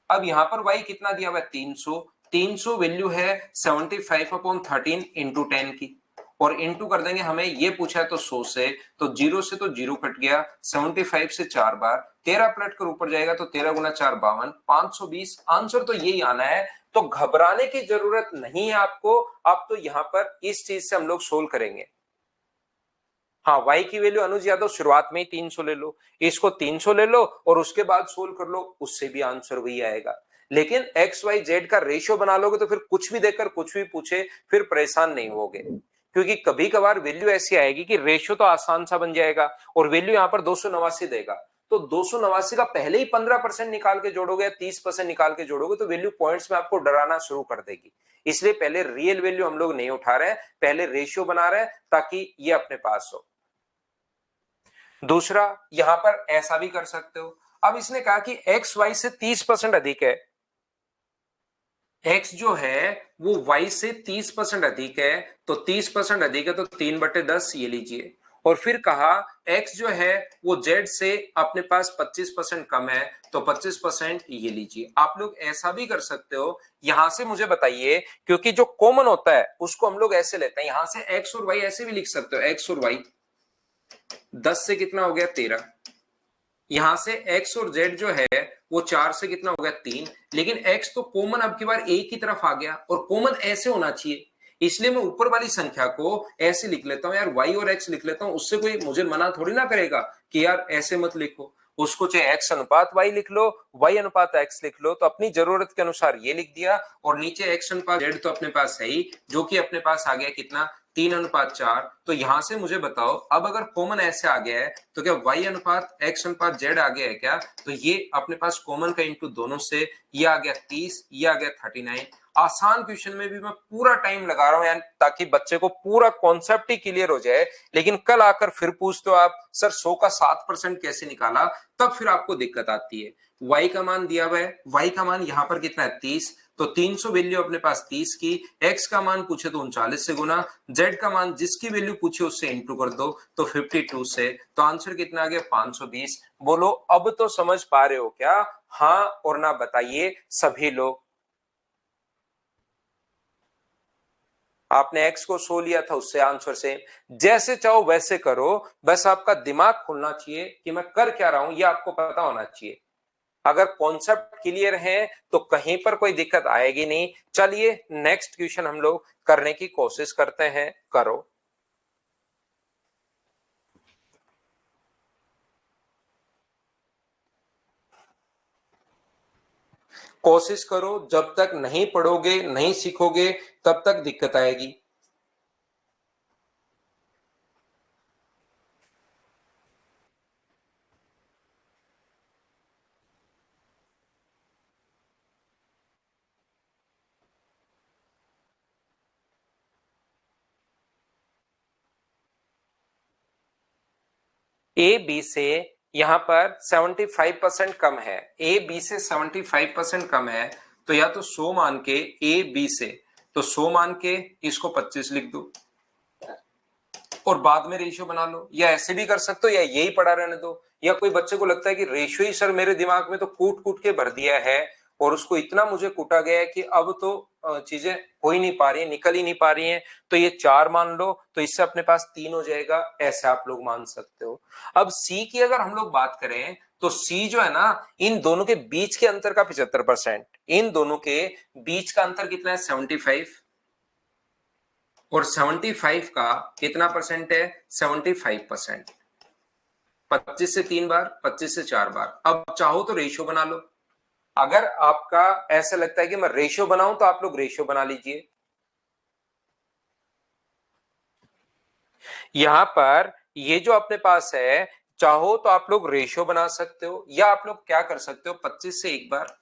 S1: अब यहां पर y कितना दिया हुआ है? 300। 300 वैल्यू है 75/13 इंटू 10 की, और इंटू कर देंगे, हमें ये पूछा है तो 100 से, तो 0 से तो 0 कट गया, 75 से 4 बार 13 पलट कर ऊपर जाएगा, तो 13 गुना 4 52, 520। आंसर तो यही आना है, तो घबराने की जरूरत नहीं है आपको। अब तो यहां पर इस चीज से हम लोग सोल्व करेंगे। हाँ, y की वैल्यू अनुज यादव शुरुआत में ही 300 ले लो, इसको 300 ले लो और उसके बाद सोल्व कर लो, उससे भी आंसर वही आएगा। लेकिन एक्स वाई जेड का रेशियो बना लोगे तो फिर कुछ भी देकर कुछ भी पूछे फिर परेशान नहीं होगे, क्योंकि कभी कभार वैल्यू ऐसी आएगी कि रेशियो तो आसान सा बन जाएगा और वैल्यू यहां पर 289 देगा, तो 289 का पहले ही 15% निकाल के जोड़ोगे या 30% निकाल के जोड़ोगे तो वैल्यू पॉइंट्स में आपको डराना शुरू कर देगी। इसलिए पहले रियल वैल्यू हम लोग नहीं उठा रहे हैं, पहले रेशियो बना रहे हैं ताकि ये अपने पास हो। दूसरा, यहां पर ऐसा भी कर सकते हो। अब इसने कहा कि एक्स वाई से 30% अधिक है, एक्स जो है वो वाई से 30% अधिक है, तो 30% अधिक है तो 3/10 ये लीजिए। और फिर कहा एक्स जो है वो जेड से अपने पास 25% कम है, तो 25% ये लीजिए। आप लोग ऐसा भी कर सकते हो, यहां से मुझे बताइए, क्योंकि जो कॉमन होता है उसको हम लोग ऐसे लेते हैं, यहां से एक्स और वाई ऐसे भी लिख सकते हो, एक्स और वाई 10 से कितना हो गया 13, यहां से x और z जो है वो 4 से कितना हो गया 3, लेकिन x तो कॉमन अब की बार एक की तरफ आ गया और कॉमन ऐसे होना चाहिए, इसलिए मैं ऊपर वाली संख्या को ऐसे लिख लेता हूं, यार y और x लिख लेता हूं, उससे कोई मुझे मना थोड़ी ना करेगा कि यार ऐसे मत लिखो। उसको चाहे x अनुपात y लिख लो, y अनुपात x लिख लो, तो अपनी जरूरत के अनुसार ये लिख दिया, और नीचे x अनुपात z तो अपने पास है ही, जो कि अपने पास आ गया कितना 3:4। तो यहां से मुझे बताओ, अब अगर कॉमन ऐसे आ गया है तो क्या y अनुपात x अनुपात z आ गया है क्या? तो ये अपने पास कॉमन का इंटू दोनों से, ये आ गया 30, ये आ गया 39। आसान क्वेश्चन में भी मैं पूरा टाइम लगा रहा हूं यार, ताकि बच्चे को पूरा कॉन्सेप्ट ही क्लियर हो जाए, लेकिन कल आकर फिर पूछ तो आप सर 100 का 7% कैसे निकाला, तब फिर आपको दिक्कत आती है। y का मान दिया हुआ है, y का मान यहां पर कितना है 30, तो 300 वैल्यू अपने पास 30 की, x का मान पूछे तो 39 से गुना, z का मान जिसकी वैल्यू पूछे उससे इंटू कर दो, तो 52 से, तो आंसर कितना आ गया 520। बोलो अब तो समझ पा रहे हो क्या? हाँ और ना बताइए सभी लोग। आपने x को सो लिया था, उससे आंसर सेम। जैसे चाहो वैसे करो, बस आपका दिमाग खुलना चाहिए कि मैं कर क्या रहा हूं, ये आपको पता होना चाहिए। अगर कॉन्सेप्ट क्लियर है तो कहीं पर कोई दिक्कत आएगी नहीं। चलिए नेक्स्ट क्वेश्चन हम लोग करने की कोशिश करते हैं। करो, कोशिश करो। जब तक नहीं पढ़ोगे, नहीं सीखोगे, तब तक दिक्कत आएगी। ए बी से यहां पर 75% कम है। ए बी से 75% कम है, तो या तो 100 मान के ए बी से, तो 100 मान के इसको 25 लिख दो और बाद में रेशियो बना लो, या ऐसे भी कर सकते हो, या यही पड़ा रहने दो। या कोई बच्चे को लगता है कि रेशियो ही सर मेरे दिमाग में तो कूट कूट के भर दिया है और उसको इतना मुझे कूटा गया है कि अब तो चीजें हो ही नहीं पा रही है, निकल ही नहीं पा रही हैं, तो ये 4 मान लो, तो इससे अपने पास 3 हो जाएगा। ऐसे आप लोग मान सकते हो। अब सी की अगर हम लोग बात करें, तो सी जो है ना, इन दोनों के बीच के अंतर का 75%, इन दोनों के बीच का अंतर कितना है 75, और 75 का कितना परसेंट है 75%। 25 से 3 बार, 25 से 4 बार। अब चाहो तो रेशियो बना लो। अगर आपका ऐसा लगता है कि मैं रेशियो बनाऊं, तो आप लोग रेशियो बना लीजिए। यहां पर ये जो अपने पास है, चाहो तो आप लोग रेशियो बना सकते हो, या आप लोग क्या कर सकते हो, 25 से 1 बार,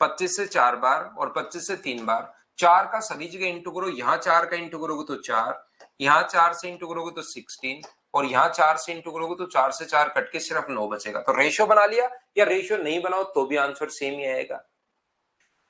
S1: 25 से 4 बार और 25 से 3 बार। 4 का सभी जगह इंटू करो, यहां 4 का इंटू करोगे तो 4, यहां 4 से इंटू करोगे तो 16, और यहां 4 से इंटू करोगे तो 4 से 4 कट के सिर्फ 9 बचेगा। तो रेशियो बना लिया, या रेशियो नहीं बनाओ तो भी आंसर सेम ही आएगा।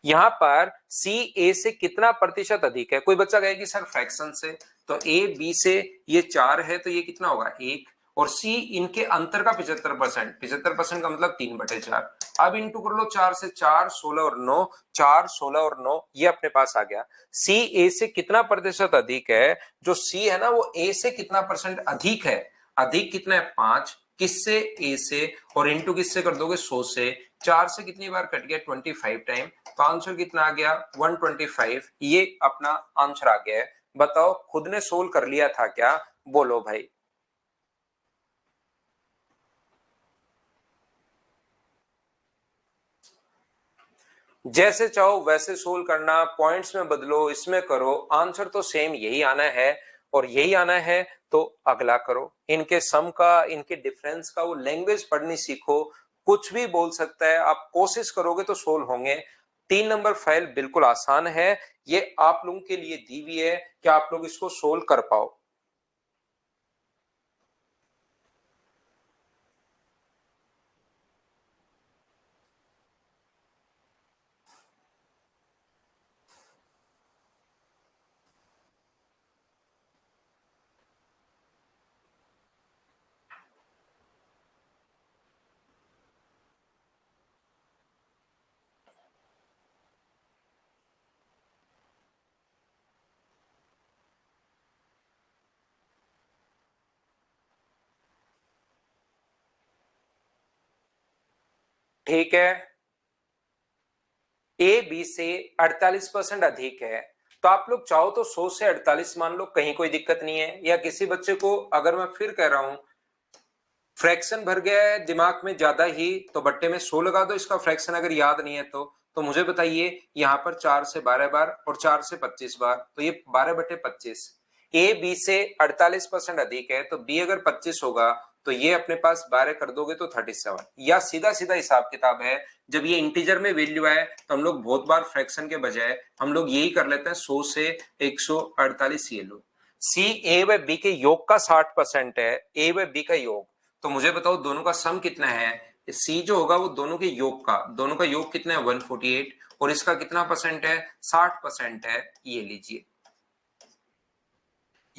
S1: यहां पर सी ए से कितना प्रतिशत अधिक है? कोई बच्चा कहे कि सर फ्रैक्शन से, तो ए बी से ये 4 है, तो ये कितना होगा 1, और सी इनके अंतर का 75%, 75% का मतलब 3/4। अब इंटू कर लो 4 से 4, 16 और 9, 4, 16 और 9, ये अपने पास आ गया। सी ए से कितना प्रतिशत अधिक है? जो सी है ना, वो ए से कितना परसेंट अधिक है? अधिक कितना है 5, किससे? ए से, और इंटू किससे कर दोगे 100 से। 4 से कितनी बार कट गया 25 टाइम, तो आंसर कितना आ गया 125। ये अपना आंसर आ गया है। बताओ खुद ने सोल्व कर लिया था क्या? बोलो भाई। जैसे चाहो वैसे सोल्व करना, पॉइंट्स में बदलो, इसमें करो, आंसर तो सेम यही आना है। और यही आना है तो अगला करो। इनके सम का, इनके डिफरेंस का वो लैंग्वेज पढ़नी सीखो। कुछ भी बोल सकता है, आप कोशिश करोगे तो सोल्व होंगे। 3 नंबर फाइल बिल्कुल आसान है, ये आप लोगों के लिए दी हुई है कि आप लोग इसको सोल्व कर पाओ। ठीक है, ए बी से 48% अधिक है, तो आप लोग चाहो तो 100 से 48 मान लो, कहीं कोई दिक्कत नहीं है। या किसी बच्चे को, अगर मैं फिर कह रहा हूं, फ्रैक्शन भर गया है दिमाग में ज्यादा ही, तो बट्टे में 100 लगा दो इसका फ्रैक्शन, अगर याद नहीं है तो मुझे बताइए, यहां पर 4 से 12 बार और 4 से 25 बार, तो ये 12/25। ए बी से 48% अधिक है, तो बी अगर 25 होगा, तो ये अपने पास 12 कर दोगे तो 37। या सीधा सीधा हिसाब किताब है, जब ये इंटीजर में वैल्यू आए तो हम लोग बहुत बार फ्रैक्शन के बजाय हम लोग यही कर लेते हैं, 100 से 148। ये लो, सी ए व बी के योग का 60% है, ए व बी का योग। तो मुझे बताओ दोनों का सम कितना है? सी जो होगा वो दोनों के योग का, दोनों का योग कितना है 148, और इसका कितना परसेंट है 60% है, ये लीजिए।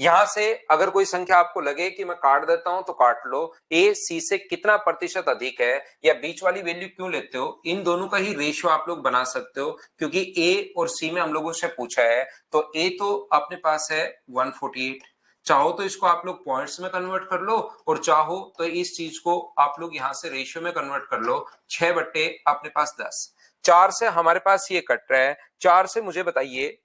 S1: यहां से अगर कोई संख्या आपको लगे कि मैं काट देता हूं तो काट लो। ए सी से कितना प्रतिशत अधिक है, या बीच वाली वैल्यू क्यों लेते हो, इन दोनों का ही रेशियो आप लोग बना सकते हो, क्योंकि ए और सी में हम लोगों से पूछा है। तो ए तो अपने पास है 148, चाहो तो इसको आप लोग पॉइंट्स में कन्वर्ट कर लो, और चाहो तो इस चीज को आप लोग यहां से रेशियो में कन्वर्ट कर लो। 6 बट्टे अपने पास 10, 4 से हमारे पास ये कट रहा है। 4 से मुझे बताइए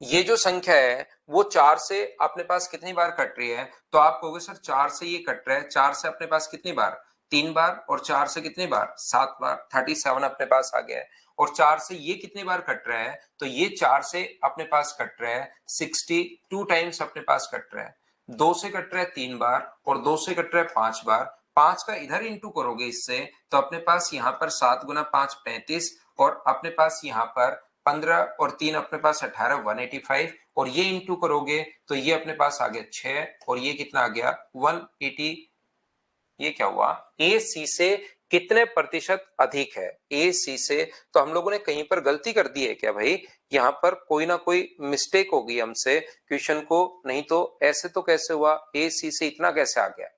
S1: ये जो संख्या है वो 4 से अपने पास कितनी बार कट रही है, तो आप कहोगे सर 4 से ये कट रहा है, 4 से अपने पास कितनी बार, 3 बार, और 4 से कितनी बार, 7 बार, 37 अपने पास आ गया है। और 4 से ये कितनी बार कट रहा है, तो ये 4 से अपने पास कट रहा है 62 टाइम्स अपने पास कट रहा है। 2 से कट रहा है 3 बार, और 2 से कट रहा है 5 बार। 5 का इधर इंटू करोगे इससे, तो अपने पास यहाँ पर 7 गुना 5 35, और अपने पास यहाँ पर 15 और 3 अपने पास 18 185, और ये इंटू करोगे तो ये अपने पास आ गया 6, और ये कितना आ गया 180। ये क्या हुआ, ए सी से कितने प्रतिशत अधिक है, ए सी से। तो हम लोगों ने कहीं पर गलती कर दी है क्या भाई, यहाँ पर कोई ना कोई मिस्टेक होगी हमसे क्वेश्चन को, नहीं तो ऐसे तो कैसे हुआ, ए सी से इतना कैसे आ गया।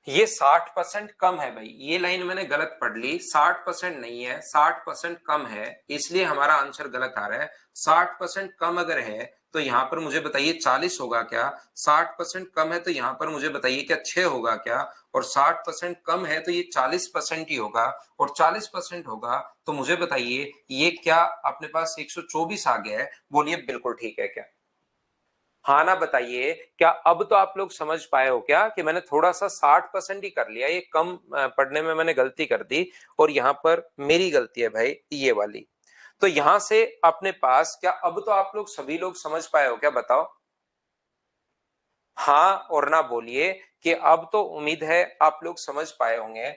S1: ये 60% कम है भाई, ये लाइन मैंने गलत पढ़ ली, 60% नहीं है, 60% कम है, इसलिए हमारा आंसर गलत आ रहा है। 60% कम अगर है तो यहाँ पर मुझे बताइए 40 होगा क्या, 60% कम है तो यहाँ पर मुझे बताइए क्या 6 होगा क्या, और 60% कम है तो ये 40% ही होगा, और 40% होगा तो मुझे बताइए ये क्या अपने पास 124 आ गया है। बोलिए बिल्कुल ठीक है क्या, हाँ ना बताइए। क्या अब तो आप लोग समझ पाए हो क्या कि मैंने थोड़ा सा 60% ही कर लिया, ये कम पढ़ने में मैंने गलती कर दी, और यहाँ पर मेरी गलती है भाई ये वाली। तो यहां से अपने पास क्या अब तो आप लोग सभी लोग समझ पाए हो क्या, बताओ हाँ और ना बोलिए कि अब तो उम्मीद है आप लोग समझ पाए होंगे।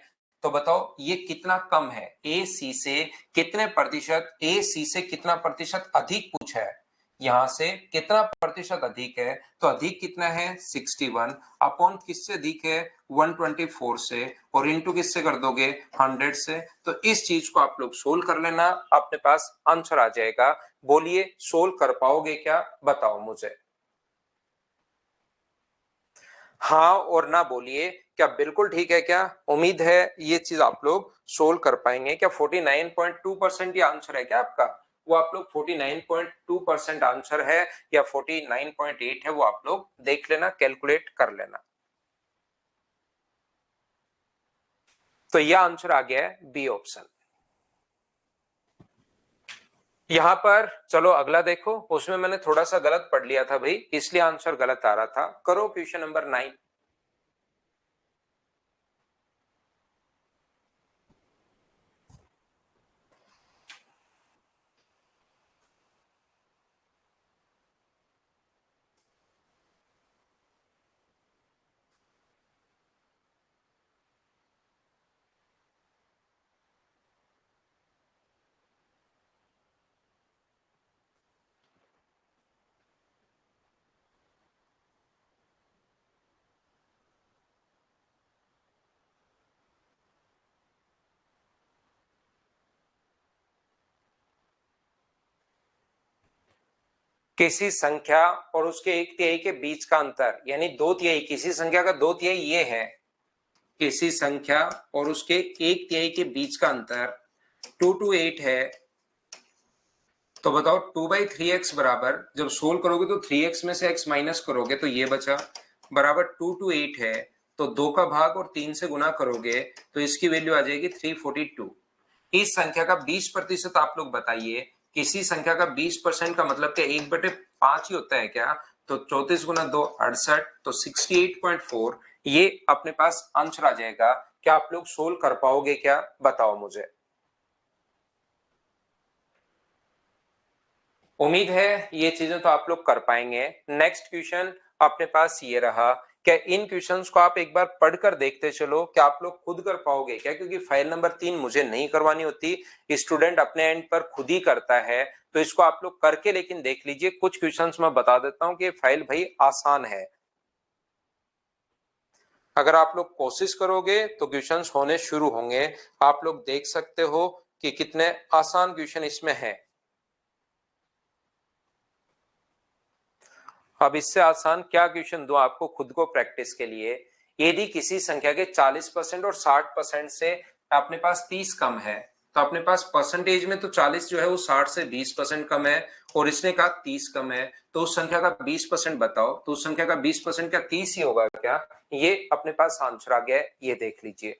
S1: तो बताओ ये कितना कम है, ए सी से कितने प्रतिशत, ए सी से कितना प्रतिशत अधिक पूछा है, यहां से कितना प्रतिशत अधिक है, तो अधिक कितना है 61 अपॉन किससे अधिक है 124 से, और इंटू किससे कर दोगे 100 से। तो इस चीज को आप लोग सोल्व कर लेना, अपने पास आंसर आ जाएगा। बोलिए सोल्व कर पाओगे क्या, बताओ मुझे हाँ और ना बोलिए। क्या बिल्कुल ठीक है क्या, उम्मीद है ये चीज आप लोग सोल्व कर पाएंगे क्या। 49.2% ये आंसर है क्या आपका, वो आप लोग 49.2% आंसर है, या 49.8 है, वो आप लोग देख लेना, कैलकुलेट कर लेना। तो यह आंसर आ गया है बी ऑप्शन। यहां पर चलो अगला देखो, उसमें मैंने थोड़ा सा गलत पढ़ लिया था भाई, इसलिए आंसर गलत आ रहा था। करो क्वेश्चन नंबर 9। किसी संख्या और उसके एक तिहाई के बीच का अंतर, यानी दो तिहाई, किसी संख्या का दो तिहाई ये है, किसी संख्या और उसके एक तिहाई के बीच का अंतर 2 to 8 है। तो बताओ 2/3x बराबर, जब सोल्व करोगे तो 3x में से x माइनस करोगे तो ये बचा, बराबर 2 to 8 है। तो 2 का भाग और 3 से गुना करोगे तो इसकी वैल्यू आ जाएगी 342। इस संख्या का 20% आप लोग बताइए, किसी संख्या का 20% का मतलब क्या 1/5 ही होता है क्या, तो 34 गुना 2 68, तो 68.4 ये अपने पास आंसर आ जाएगा। क्या आप लोग सोल्व कर पाओगे क्या, बताओ मुझे। उम्मीद है ये चीजें तो आप लोग कर पाएंगे। नेक्स्ट क्वेश्चन अपने पास ये रहा, क्या इन क्वेश्चंस को आप एक बार पढ़कर देखते चलो, क्या आप लोग खुद कर पाओगे क्या, क्योंकि फाइल नंबर 3 मुझे नहीं करवानी होती, स्टूडेंट अपने एंड पर खुद ही करता है। तो इसको आप लोग करके लेकिन देख लीजिए। कुछ क्वेश्चंस मैं बता देता हूं कि फाइल भाई आसान है, अगर आप लोग कोशिश करोगे तो क्वेश्चंस होने शुरू होंगे। आप लोग देख सकते हो कि कितने आसान क्वेश्चन इसमें है। अब इससे आसान क्या क्वेश्चन दूं आपको खुद को प्रैक्टिस के लिए। यदि किसी संख्या के 40% और 60% से अपने पास 30 कम है, तो अपने पास परसेंटेज में तो 40 जो है वो 60 से 20% कम है, और इसने कहा 30 कम है, तो उस संख्या का 20% बताओ। तो उस संख्या का 20% क्या 30 ही होगा क्या? ये अपने पास आंसर आ गया है, ये देख लीजिए।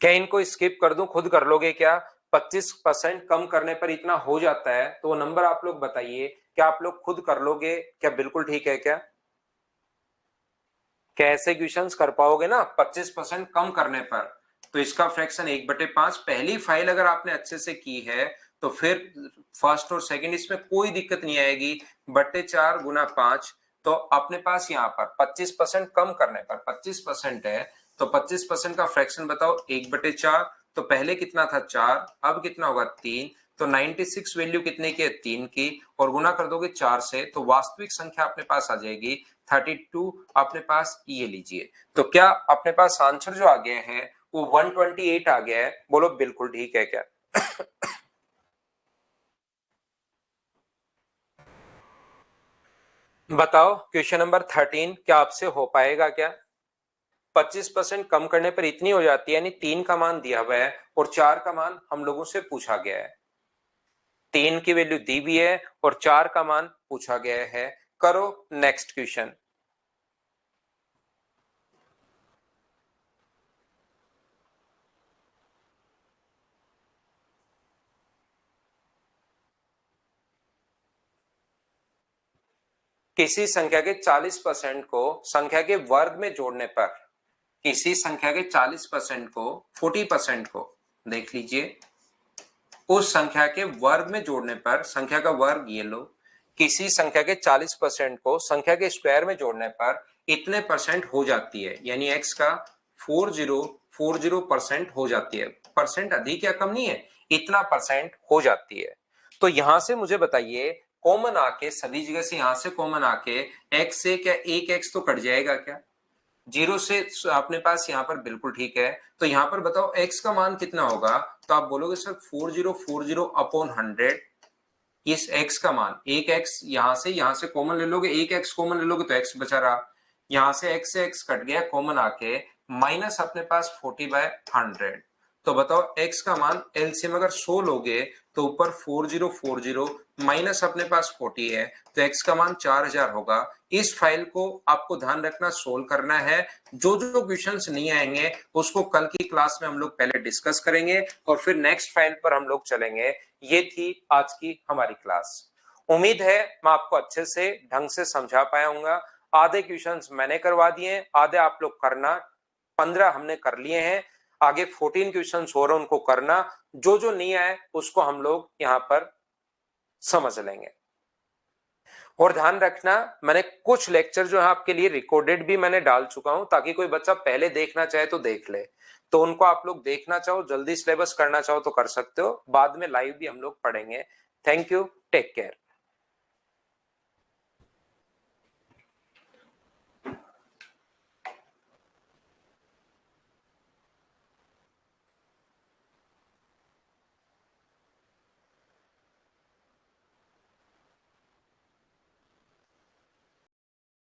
S1: क्या इनको स्किप कर दूं, खुद कर लोगे क्या? 25% कम करने पर इतना हो जाता है, तो वो नंबर आप लोग बताइए, क्या आप लोग खुद कर लोगे क्या? बिल्कुल ठीक है क्या? क्या ऐसे क्वेश्चंस कर पाओगे ना 25% कम करने पर? तो इसका फ्रैक्शन 1/5। पहली फाइल अगर आपने अच्छे से की है तो फिर फर्स्ट और सेकंड इसमें कोई दिक्कत नहीं आएगी। बट्टे 4 गुना 5, तो अपने पास यहाँ पर 25% कम करने पर 25% है, तो 25% का फ्रैक्शन बताओ 1/4। तो पहले कितना था 4, अब कितना होगा 3, तो 96 वैल्यू कितने की है 3 की, और गुना कर दोगे 4 से, तो वास्तविक संख्या अपने पास आ जाएगी 32। अपने पास ये लीजिए। तो क्या अपने पास आंसर जो आ गया है वो 128 आ गया है? बोलो बिल्कुल ठीक है क्या? बताओ क्वेश्चन नंबर 13 क्या आपसे हो पाएगा क्या? 25% कम करने पर इतनी हो जाती है, यानी 3 का मान दिया हुआ है और 4 का मान हम लोगों से पूछा गया है। 3 की वैल्यू दी हुई है और 4 का मान पूछा गया है। करो नेक्स्ट क्वेश्चन। किसी संख्या के 40% को संख्या के वर्ग में जोड़ने पर, किसी संख्या के 40% को 40% को देख लीजिए, उस संख्या के वर्ग में जोड़ने पर, संख्या का वर्ग ये लो, किसी संख्या के 40% को संख्या के स्क्वायर में जोड़ने पर इतने परसेंट हो जाती है, यानी x का 4040% हो जाती है। परसेंट अधिक या कम नहीं है, इतना परसेंट हो जाती है। तो यहां से मुझे बताइए, कॉमन आके सभी जगह से यहां से कॉमन आके x से क्या एक x तो कट जाएगा क्या? 0 से अपने पास यहाँ पर बिल्कुल ठीक है। तो यहाँ पर बताओ x का मान कितना होगा? तो आप बोलोगे सर 4040 अपॉन 100। इस x का मान, एक x यहां से कॉमन ले लोगे, एक x कॉमन ले लोगे तो x बचा रहा, यहां से x कट गया कॉमन आके, माइनस अपने पास 40/100। तो बताओ x का मान एलसीएम अगर 100 लोगे तो ऊपर 4040 माइनस अपने पास 40 है, तो x का मान 4000 होगा। इस फाइल को आपको ध्यान रखना, सोल्व करना है। जो जो क्वेश्चंस नहीं आएंगे उसको कल की क्लास में हम लोग पहले डिस्कस करेंगे और फिर नेक्स्ट फाइल पर हम लोग चलेंगे। ये थी आज की हमारी क्लास। उम्मीद है मैं आपको अच्छे से ढंग से समझा पाया हूँ। आधे क्वेश्चंस मैंने करवा दिए, आधे आप लोग करना। 15 हमने कर लिए हैं, आगे 14 क्वेश्चंस हो रहे उनको करना। जो जो नहीं आए उसको हम लोग यहाँ पर समझ लेंगे। और ध्यान रखना, मैंने कुछ लेक्चर जो है आपके लिए रिकॉर्डेड भी मैंने डाल चुका हूं, ताकि कोई बच्चा पहले देखना चाहे तो देख ले। तो उनको आप लोग देखना चाहो, जल्दी सिलेबस करना चाहो तो कर सकते हो, बाद में लाइव भी हम लोग पढ़ेंगे। Thank you, take care.